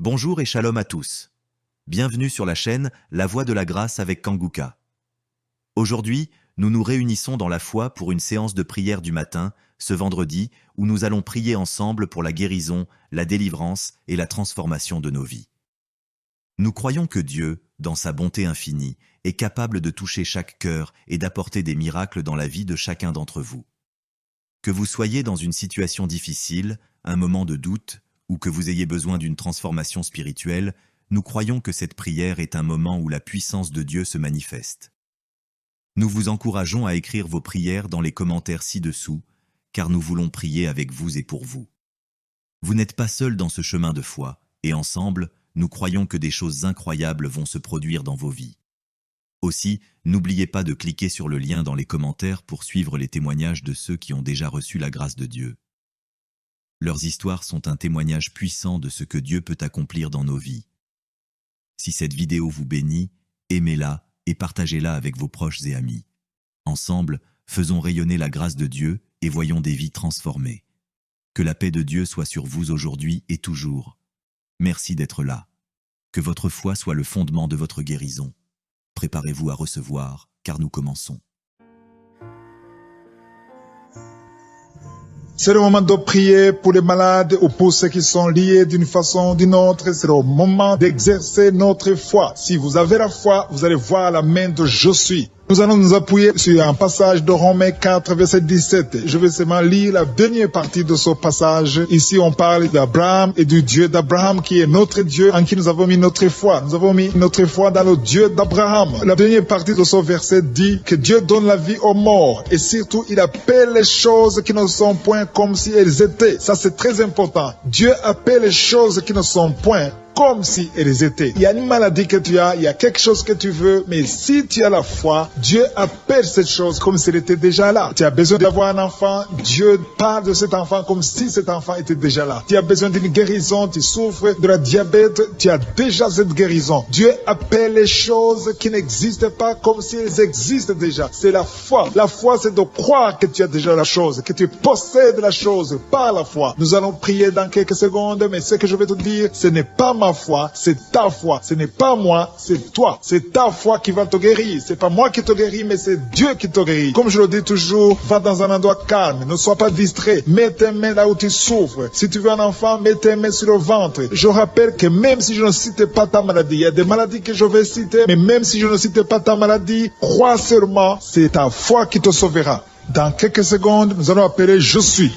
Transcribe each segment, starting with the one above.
Bonjour et shalom à tous. Bienvenue sur la chaîne La Voix de la Grâce avec Kanguka. Aujourd'hui, nous nous réunissons dans la foi pour une séance de prière du matin, ce vendredi, où nous allons prier ensemble pour la guérison, la délivrance et la transformation de nos vies. Nous croyons que Dieu, dans sa bonté infinie, est capable de toucher chaque cœur et d'apporter des miracles dans la vie de chacun d'entre vous. Que vous soyez dans une situation difficile, un moment de doute, ou que vous ayez besoin d'une transformation spirituelle, nous croyons que cette prière est un moment où la puissance de Dieu se manifeste. Nous vous encourageons à écrire vos prières dans les commentaires ci-dessous, car nous voulons prier avec vous et pour vous. Vous n'êtes pas seul dans ce chemin de foi, et ensemble, nous croyons que des choses incroyables vont se produire dans vos vies. Aussi, n'oubliez pas de cliquer sur le lien dans les commentaires pour suivre les témoignages de ceux qui ont déjà reçu la grâce de Dieu. Leurs histoires sont un témoignage puissant de ce que Dieu peut accomplir dans nos vies. Si cette vidéo vous bénit, aimez-la et partagez-la avec vos proches et amis. Ensemble, faisons rayonner la grâce de Dieu et voyons des vies transformées. Que la paix de Dieu soit sur vous aujourd'hui et toujours. Merci d'être là. Que votre foi soit le fondement de votre guérison. Préparez-vous à recevoir, car nous commençons. C'est le moment de prier pour les malades ou pour ceux qui sont liés d'une façon ou d'une autre. C'est le moment d'exercer notre foi. Si vous avez la foi, vous allez voir la main de Je suis. Nous allons nous appuyer sur un passage de Romains 4, verset 17. Je vais seulement lire la dernière partie de ce passage. Ici, on parle d'Abraham et du Dieu d'Abraham qui est notre Dieu en qui nous avons mis notre foi. Nous avons mis notre foi dans le Dieu d'Abraham. La dernière partie de ce verset dit que Dieu donne la vie aux morts et surtout, il appelle les choses qui ne sont point comme si elles étaient. Ça, c'est très important. Dieu appelle les choses qui ne sont point comme si elles étaient. Il y a une maladie que tu as, il y a quelque chose que tu veux, mais si tu as la foi, Dieu appelle cette chose comme si elle était déjà là. Tu as besoin d'avoir un enfant, Dieu parle de cet enfant comme si cet enfant était déjà là. Tu as besoin d'une guérison, tu souffres de la diabète, tu as déjà cette guérison. Dieu appelle les choses qui n'existent pas comme si elles existent déjà. C'est la foi. La foi, c'est de croire que tu as déjà la chose, que tu possèdes la chose par la foi. Nous allons prier dans quelques secondes, mais ce que je vais te dire, ce n'est pas ma foi, c'est ta foi. Ce n'est pas moi, c'est toi. C'est ta foi qui va te guérir. C'est pas moi qui te guéris, mais c'est Dieu qui te guérit. Comme je le dis toujours, va dans un endroit calme. Ne sois pas distrait. Mets tes mains là où tu souffres. Si tu veux un enfant, mets tes mains sur le ventre. Je rappelle que même si je ne cite pas ta maladie, il y a des maladies que je vais citer, mais même si je ne cite pas ta maladie, crois seulement, c'est ta foi qui te sauvera. Dans quelques secondes, nous allons appeler Je suis.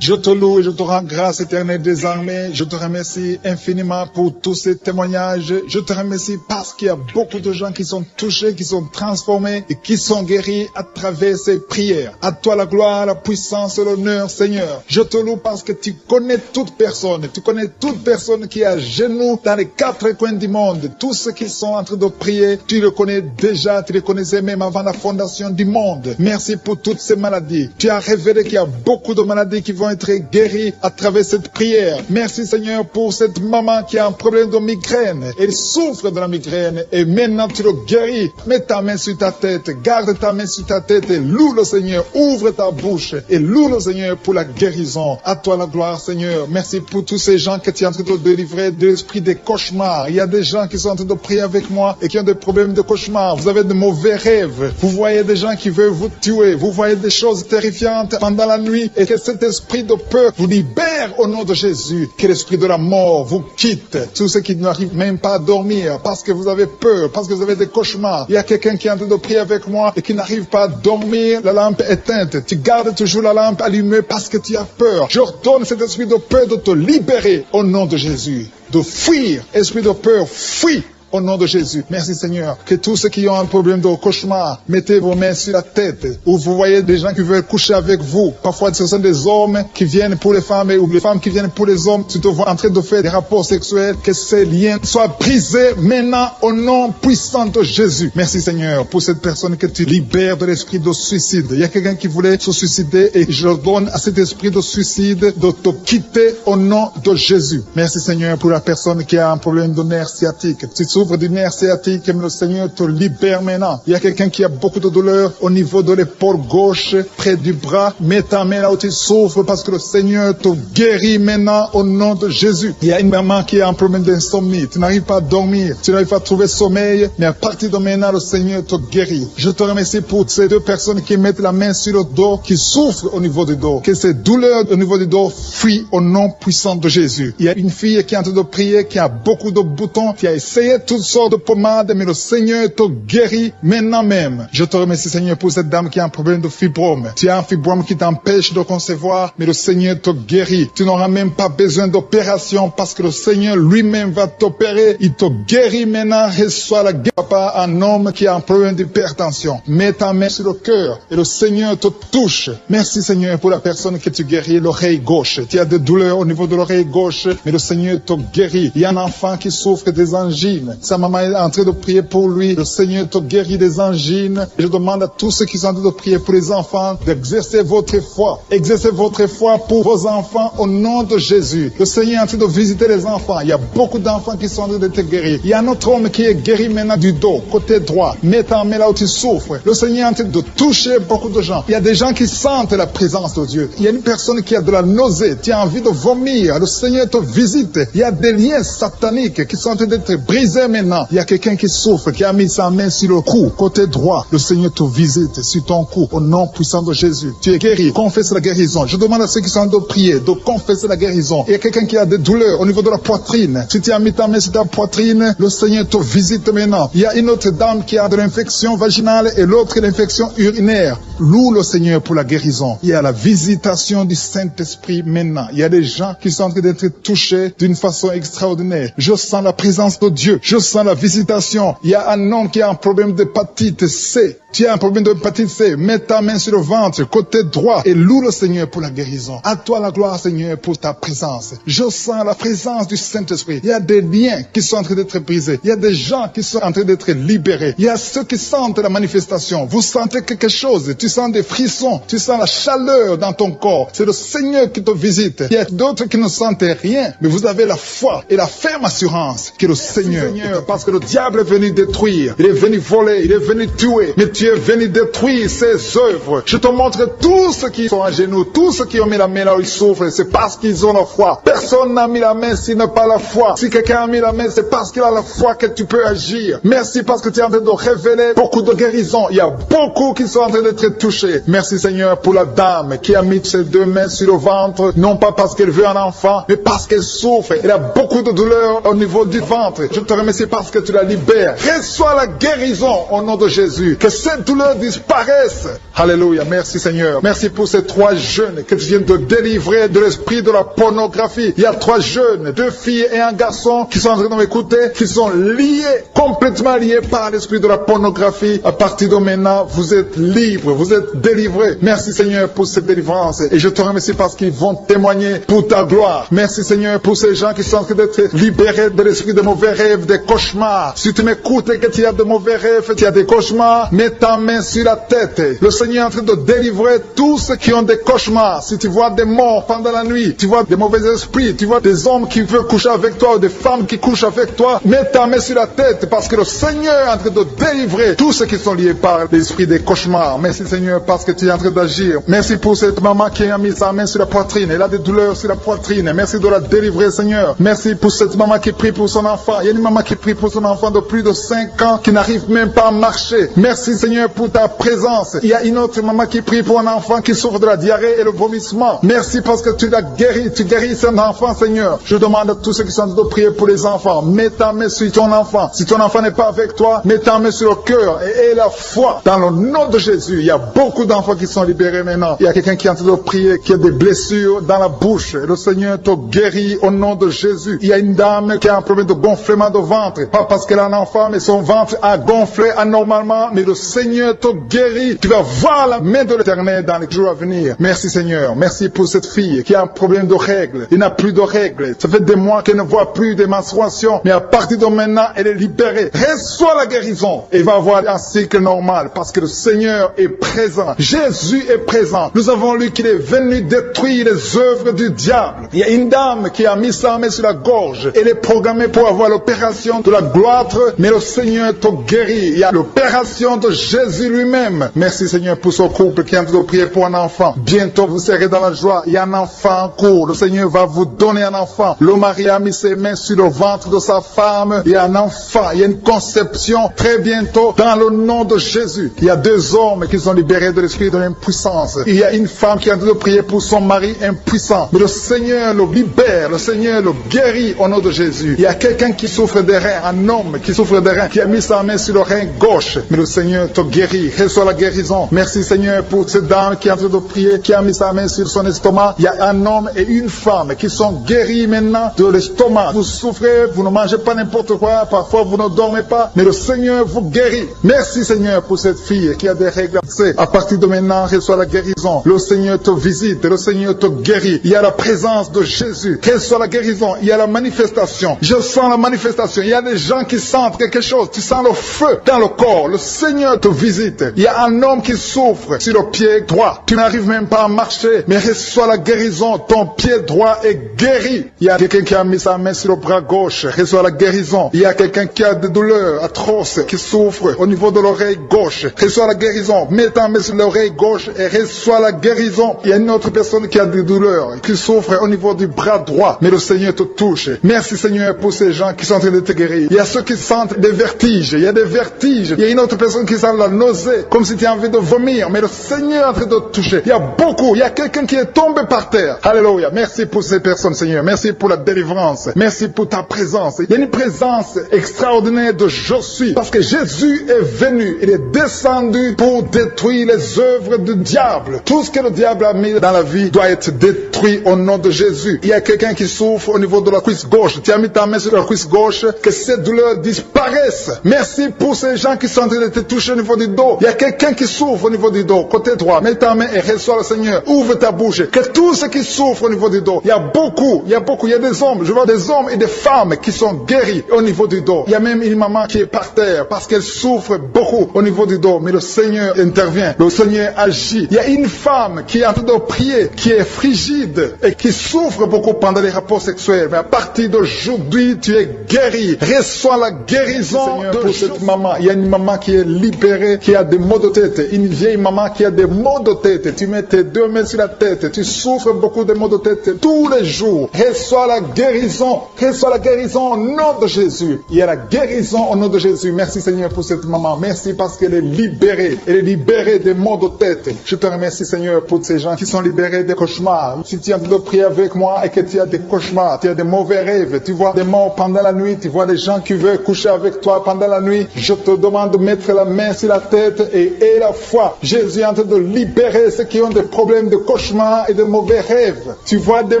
Je te loue et je te rends grâce éternelle des armées. Je te remercie infiniment pour tous ces témoignages. Je te remercie parce qu'il y a beaucoup de gens qui sont touchés, qui sont transformés et qui sont guéris à travers ces prières. À toi la gloire, la puissance et l'honneur, Seigneur. Je te loue parce que tu connais toute personne. Tu connais toute personne qui est à genoux dans les quatre coins du monde. Tous ceux qui sont en train de prier, tu le connais déjà. Tu les connaissais même avant la fondation du monde. Merci pour toutes ces maladies. Tu as révélé qu'il y a beaucoup de maladies qui vont être guérie à travers cette prière. Merci Seigneur pour cette maman qui a un problème de migraine. Elle souffre de la migraine et maintenant tu le guéris. Mets ta main sur ta tête, garde ta main sur ta tête et loue le Seigneur. Ouvre ta bouche et loue le Seigneur pour la guérison. À toi la gloire Seigneur. Merci pour tous ces gens que tu es en train de délivrer de l'esprit des cauchemars. Il y a des gens qui sont en train de prier avec moi et qui ont des problèmes de cauchemars. Vous avez de mauvais rêves. Vous voyez des gens qui veulent vous tuer. Vous voyez des choses terrifiantes pendant la nuit et que cet esprit de peur vous libère au nom de Jésus. Que l'esprit de la mort vous quitte. Tous ceux qui n'arrivent même pas à dormir parce que vous avez peur, parce que vous avez des cauchemars. Il y a quelqu'un qui est en train de prier avec moi et qui n'arrive pas à dormir, la lampe éteinte. Tu gardes toujours la lampe allumée parce que tu as peur. Je ordonne cet esprit de peur de te libérer au nom de Jésus. De fuir. Esprit de peur, fuis. Au nom de Jésus. Merci Seigneur. Que tous ceux qui ont un problème de cauchemar, mettez vos mains sur la tête. Ou vous voyez des gens qui veulent coucher avec vous. Parfois ce sont des hommes qui viennent pour les femmes ou les femmes qui viennent pour les hommes. Tu te vois en train de faire des rapports sexuels. Que ces liens soient brisés maintenant au nom puissant de Jésus. Merci Seigneur pour cette personne que tu libères de l'esprit de suicide. Il y a quelqu'un qui voulait se suicider et je donne à cet esprit de suicide de te quitter au nom de Jésus. Merci Seigneur pour la personne qui a un problème de nerf sciatique. Tu souffres souffre du nerf sciatique, mais le Seigneur te libère maintenant. Il y a quelqu'un qui a beaucoup de douleur au niveau de l'épaule gauche, près du bras. Mets ta main là où tu souffres parce que le Seigneur te guérit maintenant au nom de Jésus. Il y a une maman qui a un problème d'insomnie. Tu n'arrives pas à dormir, tu n'arrives pas à trouver sommeil, mais à partir de maintenant, le Seigneur te guérit. Je te remercie pour ces deux personnes qui mettent la main sur le dos, qui souffrent au niveau du dos. Que ces douleurs au niveau du dos fuient au nom puissant de Jésus. Il y a une fille qui est en train de prier, qui a beaucoup de boutons, qui a essayé toutes sortes de pommades, mais le Seigneur te guérit maintenant même. Je te remercie, Seigneur, pour cette dame qui a un problème de fibrome. Tu as un fibrome qui t'empêche de concevoir, mais le Seigneur te guérit. Tu n'auras même pas besoin d'opération parce que le Seigneur lui-même va t'opérer. Il te guérit maintenant. Reçois la guérison. Papa, un homme qui a un problème d'hypertension. Mets ta main sur le cœur et le Seigneur te touche. Merci, Seigneur, pour la personne que tu guéris, l'oreille gauche. Tu as des douleurs au niveau de l'oreille gauche, mais le Seigneur te guérit. Il y a un enfant qui souffre des angines. Sa maman est en train de prier pour lui. Le Seigneur te guérit des angines. Je demande à tous ceux qui sont en train de prier pour les enfants d'exercer votre foi. Exercez votre foi pour vos enfants au nom de Jésus. Le Seigneur est en train de visiter les enfants. Il y a beaucoup d'enfants qui sont en train d'être guéris. Il y a un autre homme qui est guéri maintenant du dos, côté droit. Mets ta main là où tu souffres. Le Seigneur est en train de toucher beaucoup de gens. Il y a des gens qui sentent la présence de Dieu. Il y a une personne qui a de la nausée. Tu as envie de vomir. Le Seigneur te visite. Il y a des liens sataniques qui sont en train d'être brisés maintenant. Il y a quelqu'un qui souffre, qui a mis sa main sur le cou, côté droit. Le Seigneur te visite sur ton cou au nom puissant de Jésus. Tu es guéri. Confesse la guérison. Je demande à ceux qui sont en train de prier de confesser la guérison. Il y a quelqu'un qui a des douleurs au niveau de la poitrine. Si tu as mis ta main sur ta poitrine, le Seigneur te visite maintenant. Il y a une autre dame qui a de l'infection vaginale et l'autre l'infection urinaire. Loue le Seigneur pour la guérison. Il y a la visitation du Saint-Esprit maintenant. Il y a des gens qui sont en train d'être touchés d'une façon extraordinaire. Je sens la présence de Dieu. Je sens la visitation. Il y a un homme qui a un problème d'hépatite C. Tu as un problème d'hépatite C. Mets ta main sur le ventre, côté droit, et loue le Seigneur pour la guérison. À toi la gloire, Seigneur, pour ta présence. Je sens la présence du Saint-Esprit. Il y a des liens qui sont en train d'être brisés. Il y a des gens qui sont en train d'être libérés. Il y a ceux qui sentent la manifestation. Vous sentez quelque chose. Tu sens des frissons. Tu sens la chaleur dans ton corps. C'est le Seigneur qui te visite. Il y a d'autres qui ne sentent rien, mais vous avez la foi et la ferme assurance que le Seigneur, parce que le diable est venu détruire. Il est venu voler. Il est venu tuer. Mais tu es venu détruire ses œuvres. Je te montre tous ceux qui sont à genoux, tous ceux qui ont mis la main là où ils souffrent, c'est parce qu'ils ont la foi. Personne n'a mis la main s'il n'a pas la foi. Si quelqu'un a mis la main, c'est parce qu'il a la foi que tu peux agir. Merci parce que tu es en train de révéler beaucoup de guérisons. Il y a beaucoup qui sont en train d'être touchés. Merci Seigneur pour la dame qui a mis ses deux mains sur le ventre, non pas parce qu'elle veut un enfant, mais parce qu'elle souffre. Elle a beaucoup de douleur au niveau du ventre. Je te remercie parce que tu la libères. Reçois la guérison au nom de Jésus. Que cette douleur disparaisse. Alléluia. Merci Seigneur. Merci pour ces 3 jeunes que tu viens de délivrer de l'esprit de la pornographie. Il y a 3 jeunes, 2 filles et un garçon qui sont en train de m'écouter, qui sont liés, complètement liés par l'esprit de la pornographie. À partir de maintenant, vous êtes libres, vous êtes délivrés. Merci Seigneur pour cette délivrance. Et je te remercie parce qu'ils vont témoigner pour ta gloire. Merci Seigneur pour ces gens qui sont en train d'être libérés de l'esprit de mauvais rêves, des cauchemars. Si tu m'écoutes et que tu as de mauvais rêves, tu as des cauchemars, mets ta main sur la tête. Le Seigneur est en train de délivrer tous ceux qui ont des cauchemars. Si tu vois des morts pendant la nuit, tu vois des mauvais esprits, tu vois des hommes qui veulent coucher avec toi ou des femmes qui couchent avec toi, mets ta main sur la tête parce que le Seigneur est en train de délivrer tous ceux qui sont liés par l'esprit des cauchemars. Merci Seigneur parce que tu es en train d'agir. Merci pour cette maman qui a mis sa main sur la poitrine. Elle a des douleurs sur la poitrine. Merci de la délivrer Seigneur. Merci pour cette maman qui prie pour son enfant. Il y a une maman qui prie pour son enfant de plus de 5 ans qui n'arrive même pas à marcher. Merci Seigneur pour ta présence. Il y a une autre maman qui prie pour un enfant qui souffre de la diarrhée et le vomissement. Merci parce que tu l'as guéri. Tu guéris cet enfant Seigneur. Je demande à tous ceux qui sont en train de prier pour les enfants. Mets ta main sur ton enfant. Si ton enfant n'est pas avec toi, mets ta main sur le cœur et aie la foi. Dans le nom de Jésus, il y a beaucoup d'enfants qui sont libérés maintenant. Il y a quelqu'un qui est en train de prier, qui a des blessures dans la bouche. Et le Seigneur te guérit au nom de Jésus. Il y a une dame qui a un problème de gonflement de ventre. Pas parce qu'elle a un enfant, mais son ventre a gonflé anormalement. Mais le Seigneur te guérit. Tu vas voir la main de l'Éternel dans les jours à venir. Merci Seigneur. Merci pour cette fille qui a un problème de règles. Il n'a plus de règles. Ça fait des mois qu'elle ne voit plus de menstruation. Mais à partir de maintenant, elle est libérée. Reçois la guérison. Et va avoir un cycle normal parce que le Seigneur est présent. Jésus est présent. Nous avons lu qu'il est venu détruire les œuvres du diable. Il y a une dame qui a mis sa main sur la gorge. Elle est programmée pour avoir l'opération de la gloître, mais le Seigneur te guérit. Il y a l'opération de Jésus lui-même. Merci Seigneur pour ce couple qui est en train de prier pour un enfant. Bientôt vous serez dans la joie. Il y a un enfant en cours. Le Seigneur va vous donner un enfant. Le mari a mis ses mains sur le ventre de sa femme. Il y a un enfant. Il y a une conception très bientôt dans le nom de Jésus. Il y a 2 hommes qui sont libérés de l'esprit de l'impuissance. Il y a une femme qui est en train de prier pour son mari impuissant. Mais le Seigneur le libère. Le Seigneur le guérit au nom de Jésus. Il y a quelqu'un qui souffre des reins. Un homme qui souffre des reins. Qui a mis sa main sur le rein gauche. Mais le Seigneur te guérit. Reçois la guérison. Merci Seigneur pour cette dame qui est en train de prier. Qui a mis sa main sur son estomac. Il y a un homme et une femme qui sont guéris maintenant de l'estomac. Vous souffrez. Vous ne mangez pas n'importe quoi. Parfois vous ne dormez pas. Mais le Seigneur vous guérit. Merci Seigneur pour cette fille qui a des règles. À partir de maintenant, reçois la guérison. Le Seigneur te visite. Le Seigneur te guérit. Il y a la présence de Jésus. Reçois la guérison. Il y a la manifestation. Je sens la manifestation. Il y a des gens qui sentent quelque chose. Tu sens le feu dans le corps. Le Seigneur te visite. Il y a un homme qui souffre sur le pied droit. Tu n'arrives même pas à marcher. Mais reçois la guérison. Ton pied droit est guéri. Il y a quelqu'un qui a mis sa main sur le bras gauche. Reçois la guérison. Il y a quelqu'un qui a des douleurs atroces, qui souffre au niveau de l'oreille gauche. Reçois la guérison. Mets ta main sur l'oreille gauche et reçois la guérison. Il y a une autre personne qui a des douleurs, qui souffre au niveau du bras droit. Mais le Seigneur te touche. Merci Seigneur pour ces gens qui sont en train de te guérir. Il y a ceux qui sentent des vertiges. Il y a des vertiges. Il y a une autre personne qui sent la nausée, comme si tu as envie de vomir. Mais le Seigneur est en train de te toucher. Il y a beaucoup. Il y a quelqu'un qui est tombé par terre. Alléluia. Merci pour ces personnes Seigneur. Merci pour la délivrance. Merci pour ta présence. Il y a une présence extraordinaire de je suis. Parce que Jésus est venu. Il est descendu pour détruire les œuvres du diable. Tout ce que le diable a mis dans la vie doit être détruit au nom de Jésus. Il y a quelqu'un qui souffre au niveau de la cuisse gauche. Tu as mis ta main sur la cuisse gauche. Que cette douleur disparaisse. Merci pour ces gens qui sont en train de te toucher au niveau du dos. Il y a quelqu'un qui souffre au niveau du dos. Côté droit. Mets ta main et reçois le Seigneur. Ouvre ta bouche. Que tous ceux qui souffrent au niveau du dos. Il y a beaucoup. Il y a des hommes. Je vois des hommes et des femmes qui sont guéris au niveau du dos. Il y a même une maman qui est par terre parce qu'elle souffre beaucoup au niveau du dos. Mais le Seigneur intervient. Le Seigneur agit. Il y a une femme qui est en train de prier, qui est frigide et qui souffre beaucoup pendant les rapports sexuels. Mais à partir d'aujourd'hui, tu es guéri. Reçois la guérison de cette maman. Il y a une maman qui est libérée, qui a des maux de tête. Une vieille maman qui a des maux de tête. Tu mets tes 2 mains sur la tête. Tu souffres beaucoup de maux de tête tous les jours. Reçois la guérison. Reçois la guérison au nom de Jésus. Il y a la guérison au nom de Jésus. Merci Seigneur pour cette maman. Merci parce qu'elle est libérée. Elle est libérée des maux de tête. Je te remercie Seigneur pour ces gens qui sont libérés des cauchemars. Si tu es en train de prier avec moi et que tu as des cauchemars, tu as des mauvais rêves, tu vois des morts pendant la nuit, tu vois des gens qui veulent coucher avec toi pendant la nuit, je te demande de mettre la main sur la tête et la foi. Jésus est en train de libérer ceux qui ont des problèmes de cauchemars et de mauvais rêves. Tu vois des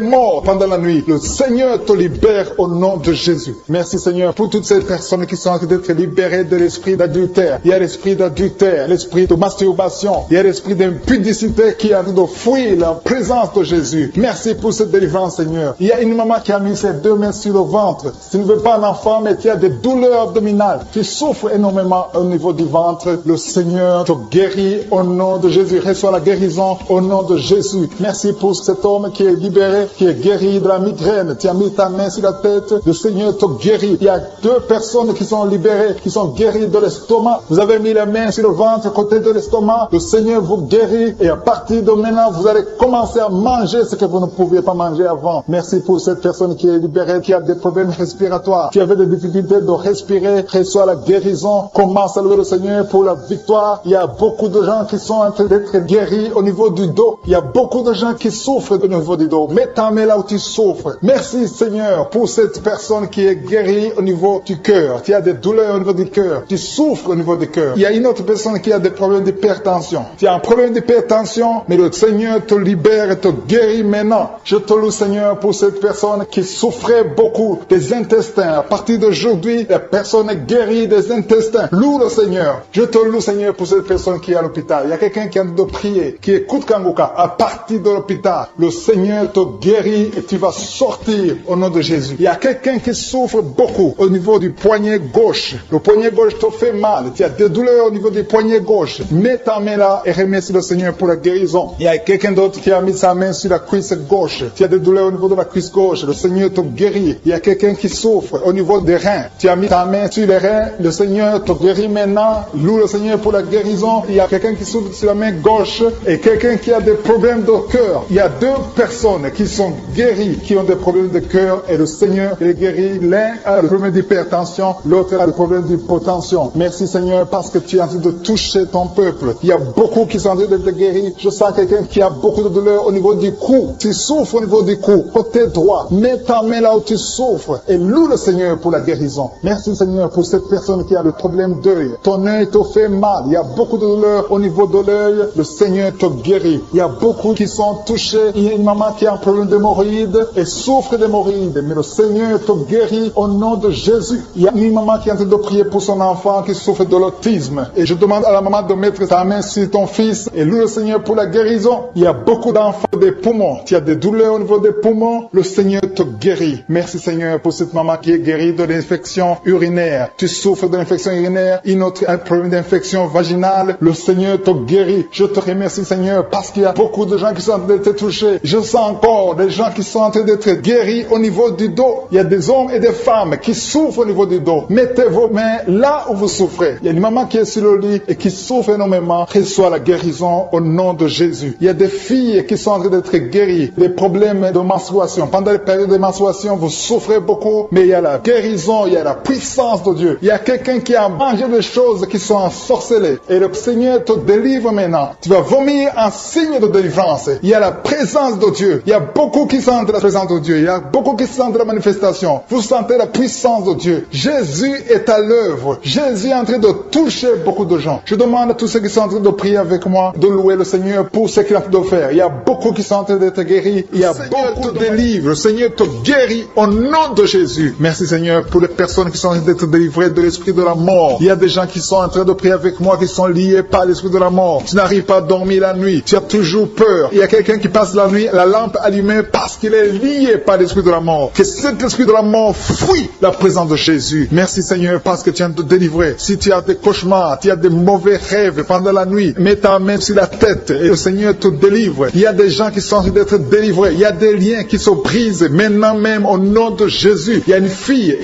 morts pendant la nuit. Le Seigneur te libère au nom de Jésus. Merci Seigneur pour toutes ces personnes qui sont en train d'être libérées de l'esprit d'adultère. Il y a l'esprit d'adultère, l'esprit de masturbation, il y a l'esprit d'impudicité qui est en train de fuir la présence de Jésus. Merci pour cette délivrance Seigneur. Il y a une maman qui a mis ses 2 mains sur le ventre. Tu ne veux pas un enfant mais tu as des douleurs abdominales. Tu souffres énormément au niveau du ventre. Le Seigneur te guérit au nom de Jésus. Reçois la guérison au nom de Jésus. Merci pour cet homme qui est libéré, qui est guéri de la migraine. Tu as mis ta main sur la tête. Le Seigneur te guérit. Il y a 2 personnes qui sont libérées, qui sont guéries de l'estomac. Vous avez mis la main sur le ventre, côté de l'estomac. Le Seigneur vous guérit et à partir de maintenant, vous allez commencer à manger ce que vous ne pouviez pas manger avant. Merci pour cette personne qui est libérée, qui a des problèmes respiratoires, qui avait des difficultés de respirer. Reçois la guérison. Commence à louer le Seigneur pour la victoire. Il y a beaucoup de gens qui sont en train d'être guéris au niveau du dos. Il y a beaucoup de gens qui souffrent au niveau du dos. Mets ta main là où tu souffres. Merci Seigneur pour cette personne qui est guérie au niveau du cœur. Tu as des douleurs au niveau du cœur. Tu souffres au niveau du cœur. Il y a une autre personne qui a des problèmes d'hypertension. Tu as un problème d'hypertension, mais le Seigneur te libère et te guérit maintenant. Je te loue Seigneur pour cette personne qui souffrait beaucoup des intestins. À partir d'aujourd'hui, la personne est guérie des intestins. Loue le Seigneur. Je te loue, Seigneur, pour cette personne qui est à l'hôpital. Il y a quelqu'un qui est en train de prier, qui écoute Kanguka. À partir de l'hôpital, le Seigneur te guérit et tu vas sortir au nom de Jésus. Il y a quelqu'un qui souffre beaucoup au niveau du poignet gauche. Le poignet gauche te fait mal. Tu as des douleurs au niveau du poignet gauche. Mets ta main là et remercie le Seigneur pour la guérison. Il y a quelqu'un d'autre qui a mis sa main sur la cuisse gauche. Tu as des douleurs au niveau de la cuisse gauche. Le Seigneur te guérit. Il y a quelqu'un qui souffre au niveau des reins. Tu as mis ta main sur les reins. Le Seigneur te guérit maintenant. Loue le Seigneur pour la guérison. Il y a quelqu'un qui souffre sur la main gauche et quelqu'un qui a des problèmes de cœur. Il y a deux personnes qui sont guéries, qui ont des problèmes de cœur et le Seigneur les guérit. L'un a le problème d'hypertension, l'autre a le problème d'hypotension. Merci Seigneur parce que tu es en train de toucher ton peuple. Il y a beaucoup qui sont en train d'être guéris. Je sens quelqu'un qui a beaucoup de douleur au niveau du cou. Tu souffres au niveau du cou, côté droit. Mets ta main là où tu souffres et loue le Seigneur pour la guérison. Merci Seigneur pour cette personne qui a le problème d'œil. Ton œil te fait mal. Il y a beaucoup de douleur au niveau de l'œil. Le Seigneur te guérit. Il y a beaucoup qui sont touchés. Il y a une maman qui a un problème d'hémorroïdes et souffre d'hémorroïdes. Mais le Seigneur te guérit au nom de Jésus. Il y a une maman qui est en train de prier pour son enfant qui souffre de l'autisme. Et je demande à la maman de mettre sa main sur ton fils et loue le Seigneur pour la guérison. Il y a beaucoup d'enfants des poumons. Tu as des douleurs au niveau des poumons. Le Seigneur te guérit. Merci Seigneur pour cette maman qui est guérie de l'infection urinaire. Tu souffres de l'infection urinaire. Une autre a un problème d'infection vaginale. Le Seigneur te guérit. Je te remercie Seigneur parce qu'il y a beaucoup de gens qui sont en train d'être touchés. Je sens encore des gens qui sont en train d'être guéris au niveau du dos. Il y a des hommes et des femmes qui souffrent au niveau du dos. Mettez vos mains là où vous souffrez. Il y a une maman qui est sur le lit et qui souffre énormément. Reçois la guérison au nom de Jésus. Il y a des filles qui sont en train d'être guéries. Des problèmes de menstruation. Pendant les périodes de menstruation, vous souffrez beaucoup, mais il y a la guérison, il y a la puissance de Dieu. Il y a quelqu'un qui a mangé des choses qui sont ensorcelées. Et le Seigneur te délivre maintenant. Tu vas vomir en signe de délivrance. Il y a la présence de Dieu. Il y a beaucoup qui sentent la présence de Dieu. Il y a beaucoup qui sentent la manifestation. Vous sentez la puissance de Dieu. Jésus est à l'œuvre. Jésus est en train de toucher beaucoup de gens. Je demande à tous ceux qui sont en train de prier avec moi de louer le Seigneur pour ce qu'il est en train de faire. Il y a beaucoup qui sont en train d'être guéris. Il y a beaucoup de délivres. Le Seigneur te guérit au nom de Jésus. Merci Seigneur pour les personnes qui sont en train d'être délivrées de l'esprit de la mort. Il y a des gens qui sont en train de prier avec moi qui sont liés par l'esprit de la mort. Tu n'arrives pas à dormir la nuit. Tu as toujours peur. Il y a quelqu'un qui passe la nuit, la lampe allumée parce qu'il est lié par l'esprit de la mort. Que cet esprit de la mort fuit la présence de Jésus. Merci Seigneur parce que tu viens de te délivrer. Si tu as des cauchemars, tu as des mauvais rêves pendant la nuit, mets ta main sur la tête et le Seigneur te délivre. Il y a des gens qui sont en train d'être délivrés. Il y a des liens qui se brisent maintenant même au nom de Jésus. Il y a une fille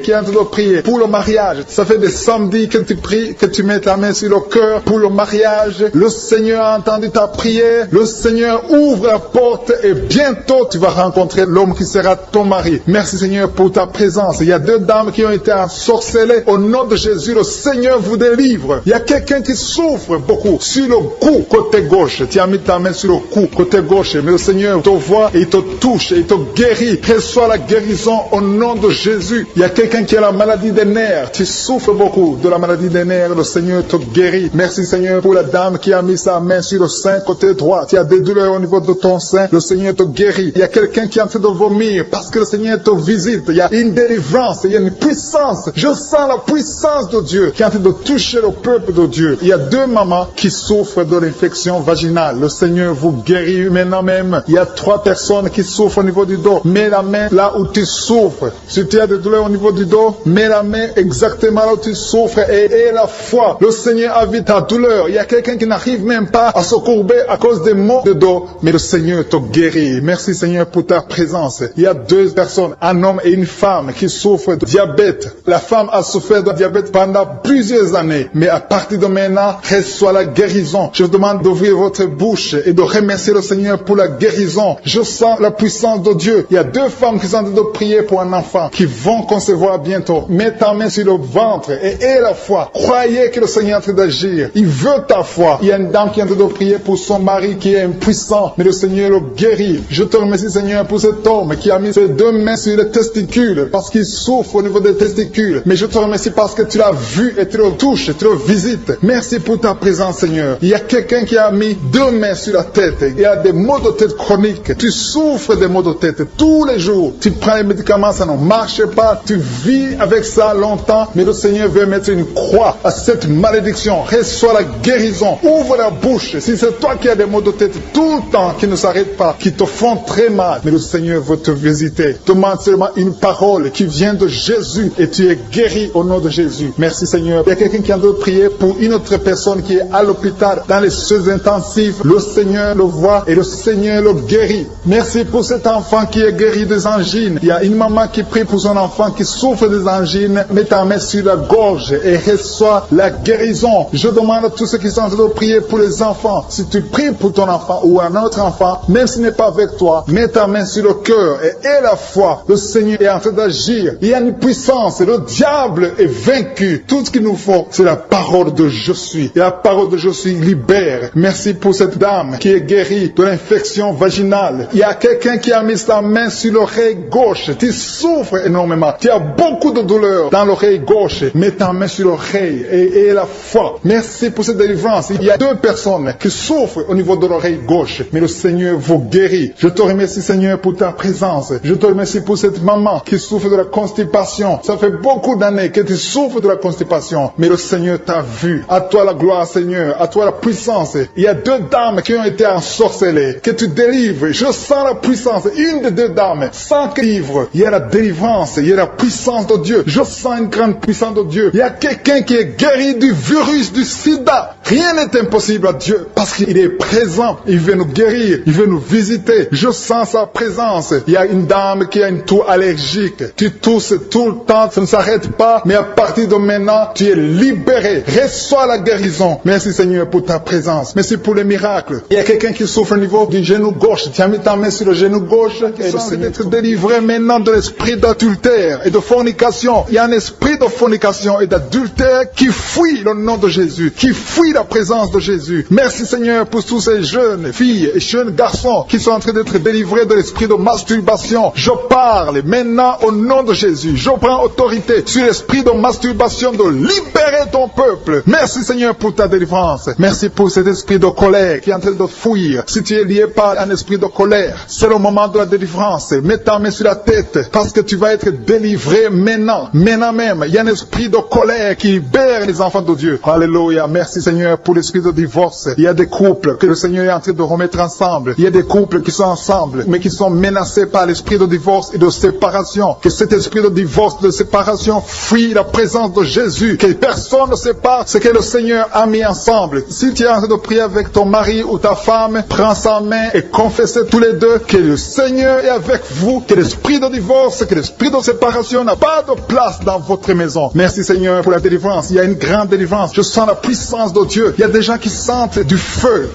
qui est en train de prier pour le mariage. Ça fait des samedis que tu pries, que tu mets ta main sur le cœur pour le mariage. Le Seigneur a entendu ta prière. Le Seigneur ouvre la porte et bientôt tu vas rencontrer l'homme qui sera ton mari. Merci Seigneur pour ta présence. Il y a deux dames qui ont été ensorcelées. Au nom de Jésus, le Seigneur vous délivre. Il y a quelqu'un qui souffre beaucoup sur le cou, côté gauche. Tu as mis ta main sur le cou, côté gauche. Mais le Seigneur te voit et il te touche et il te guérit. Reçois la guérison au nom de Jésus. Il y a quelqu'un qui a la maladie des nerfs. Tu souffres beaucoup de la maladie des nerfs. Le Seigneur te guérit. Merci Seigneur pour la dame qui a mis sa main sur le sein côté droit. Tu as des douleurs au niveau de ton sein. Le Seigneur te guérit. Il y a quelqu'un qui est en train de vomir parce que le Seigneur te visite. Il y a une délivrance. Il y a une puissance. Je sens la puissance de Dieu qui est en train de toucher le peuple de Dieu. Il y a deux mamans qui souffrent de l'infection vaginale. Le Seigneur vous guérit maintenant même. Il y a trois personnes qui souffrent au niveau du dos. Mets la main là où tu souffres. Si tu as des douleurs au niveau du dos, mets la main exactement là où tu souffres et aie la foi. Le Seigneur a vu ta douleur. Il y a quelqu'un qui n'arrive même pas à se courber à cause des maux de dos. Mais le Seigneur te guérit. Merci Seigneur pour ta présence. Il y a deux personnes, un homme et une femme qui souffrent de diabète. La femme a souffert de diabète pendant plusieurs années. Mais à partir de maintenant, reçoit la guérison. Je vous demande d'ouvrir votre bouche et de remercier le Seigneur pour la guérison. Je sens la puissance de Dieu. Il y a deux femmes qui sont en train de prier pour un enfant qui vont concevoir bientôt. Mets ta main sur le ventre et aie la foi. Croyez que le Seigneur est en train d'agir. Il veut ta foi. Il y a une dame qui est en train de prier pour son mari qui est impuissant, mais le Seigneur le guérit. Je te remercie Seigneur pour cet homme qui a mis ses deux mains sur les testicules parce qu'il souffre au niveau des testicules. Mais je te remercie parce que tu l'as vu et tu le touches, tu le visites. Merci pour ta présence Seigneur. Il y a quelqu'un qui a mis deux mains sur la tête. Il y a des maux de tête chroniques. Tu souffres des maux de tête tous les jours. Tu prends les médicaments, ça ne marche pas. Tu vis avec ça longtemps, mais le Seigneur veut mettre une croix à cette malédiction. Reçois la guérison. Ouvre la bouche. Si c'est toi qui as des maux de tête tout le temps, qui ne s'arrêtent pas, qui te font très mal, mais le Seigneur veut te visiter. Demande seulement une parole qui vient de Jésus et tu es guéri au nom de Jésus. Merci Seigneur. Il y a quelqu'un qui a de prier pour une autre personne qui est à l'hôpital, dans les soins intensifs. Le Seigneur le voit et le Seigneur le guérit. Merci pour cet enfant qui est guéri des angines. Il y a une maman qui prie pour son enfant qui souffre des angines. Mets ta main sur la gorge et reçois la guérison. Je demande à tous ceux qui sont en train de prier pour les enfants. Si tu pries pour ton enfant ou un autre enfant, même s'il n'est pas avec toi, mets ta main sur le cœur et aie la foi. Le Seigneur est en train d'agir. Il y a une puissance. Le diable est vaincu. Tout ce qu'il nous faut, c'est la parole de je suis. Et la parole de je suis libère. Merci pour cette dame qui est guérie de l'infection vaginale. Il y a quelqu'un qui a mis sa main sur l'oreille gauche. Tu souffres énormément. Tu as beaucoup de douleur dans l'oreille gauche. Mets ta main sur l'oreille et aie la foi. Merci pour cette délivrance. Il y a 2 personnes qui souffrent au niveau de l'oreille gauche. Mais le Seigneur vous guérit. Je te remercie Seigneur pour ta présence. Je te remercie pour cette maman qui souffre de la constipation. Ça fait beaucoup d'années que tu souffres de la constipation. Mais le Seigneur t'a vu. À toi la gloire Seigneur. À toi la puissance. Il y a 2 dames qui ont été ensorcelées. Que tu délivres. Je sens la puissance. Une des 2 dames. Sans que livre. Il y a la délivrance. Il y a la puissance de Dieu. Je sens une grande puissance de Dieu. Il y a quelqu'un qui est guéri du virus du sida. Rien n'est impossible à Dieu. Parce qu'il est présent. Il veut nous guérir. Il veut nous visiter. Je sens sa présence. Il y a une dame qui a une toux allergique. Tu tousses tout le temps. Ça ne s'arrête pas. Mais à partir de maintenant, tu es libéré. Reçois la guérison. Merci Seigneur pour ta présence. Merci pour les miracles. Il y a quelqu'un qui souffre au niveau du genou gauche. Tu as mis ta main sur le genou gauche. Et le Seigneur être délivré maintenant de l'esprit d'adultère et de fornication. Il y a un esprit de fornication et d'adultère qui fuit le nom de Jésus. Qui fuit la présence de Jésus. Merci Seigneur pour tous ces jeunes filles et jeunes garçons qui sont en train d'être délivrés de l'esprit de masturbation. Je parle maintenant au nom de Jésus. Je prends autorité sur l'esprit de masturbation de libérer ton peuple. Merci Seigneur pour ta délivrance. Merci pour cet esprit de colère qui est en train de fuir. Si tu es lié par un esprit de colère, c'est le moment de la délivrance. Mets ta main sur la tête parce que tu vas être délivré maintenant. Maintenant même, il y a un esprit de colère qui libère les enfants de Dieu. Alléluia. Merci Seigneur pour l'esprit de divorce. Il y a des couples que le Seigneur est en train de remettre ensemble. Il y a des couples qui sont ensemble mais qui sont menacés par l'esprit de divorce et de séparation. Que cet esprit de divorce, de séparation fuit la présence de Jésus. Que personne ne sépare ce que le Seigneur a mis ensemble. Si tu es en train de prier avec ton mari ou ta femme, prends sa main et confessez tous les deux que le Seigneur est avec vous. Que l'esprit de divorce, que l'esprit de séparation n'a pas de place dans votre maison. Merci Seigneur pour la délivrance. Il y a une grande délivrance. Je sens la puissance de Dieu. Il y a des gens qui sentent du feu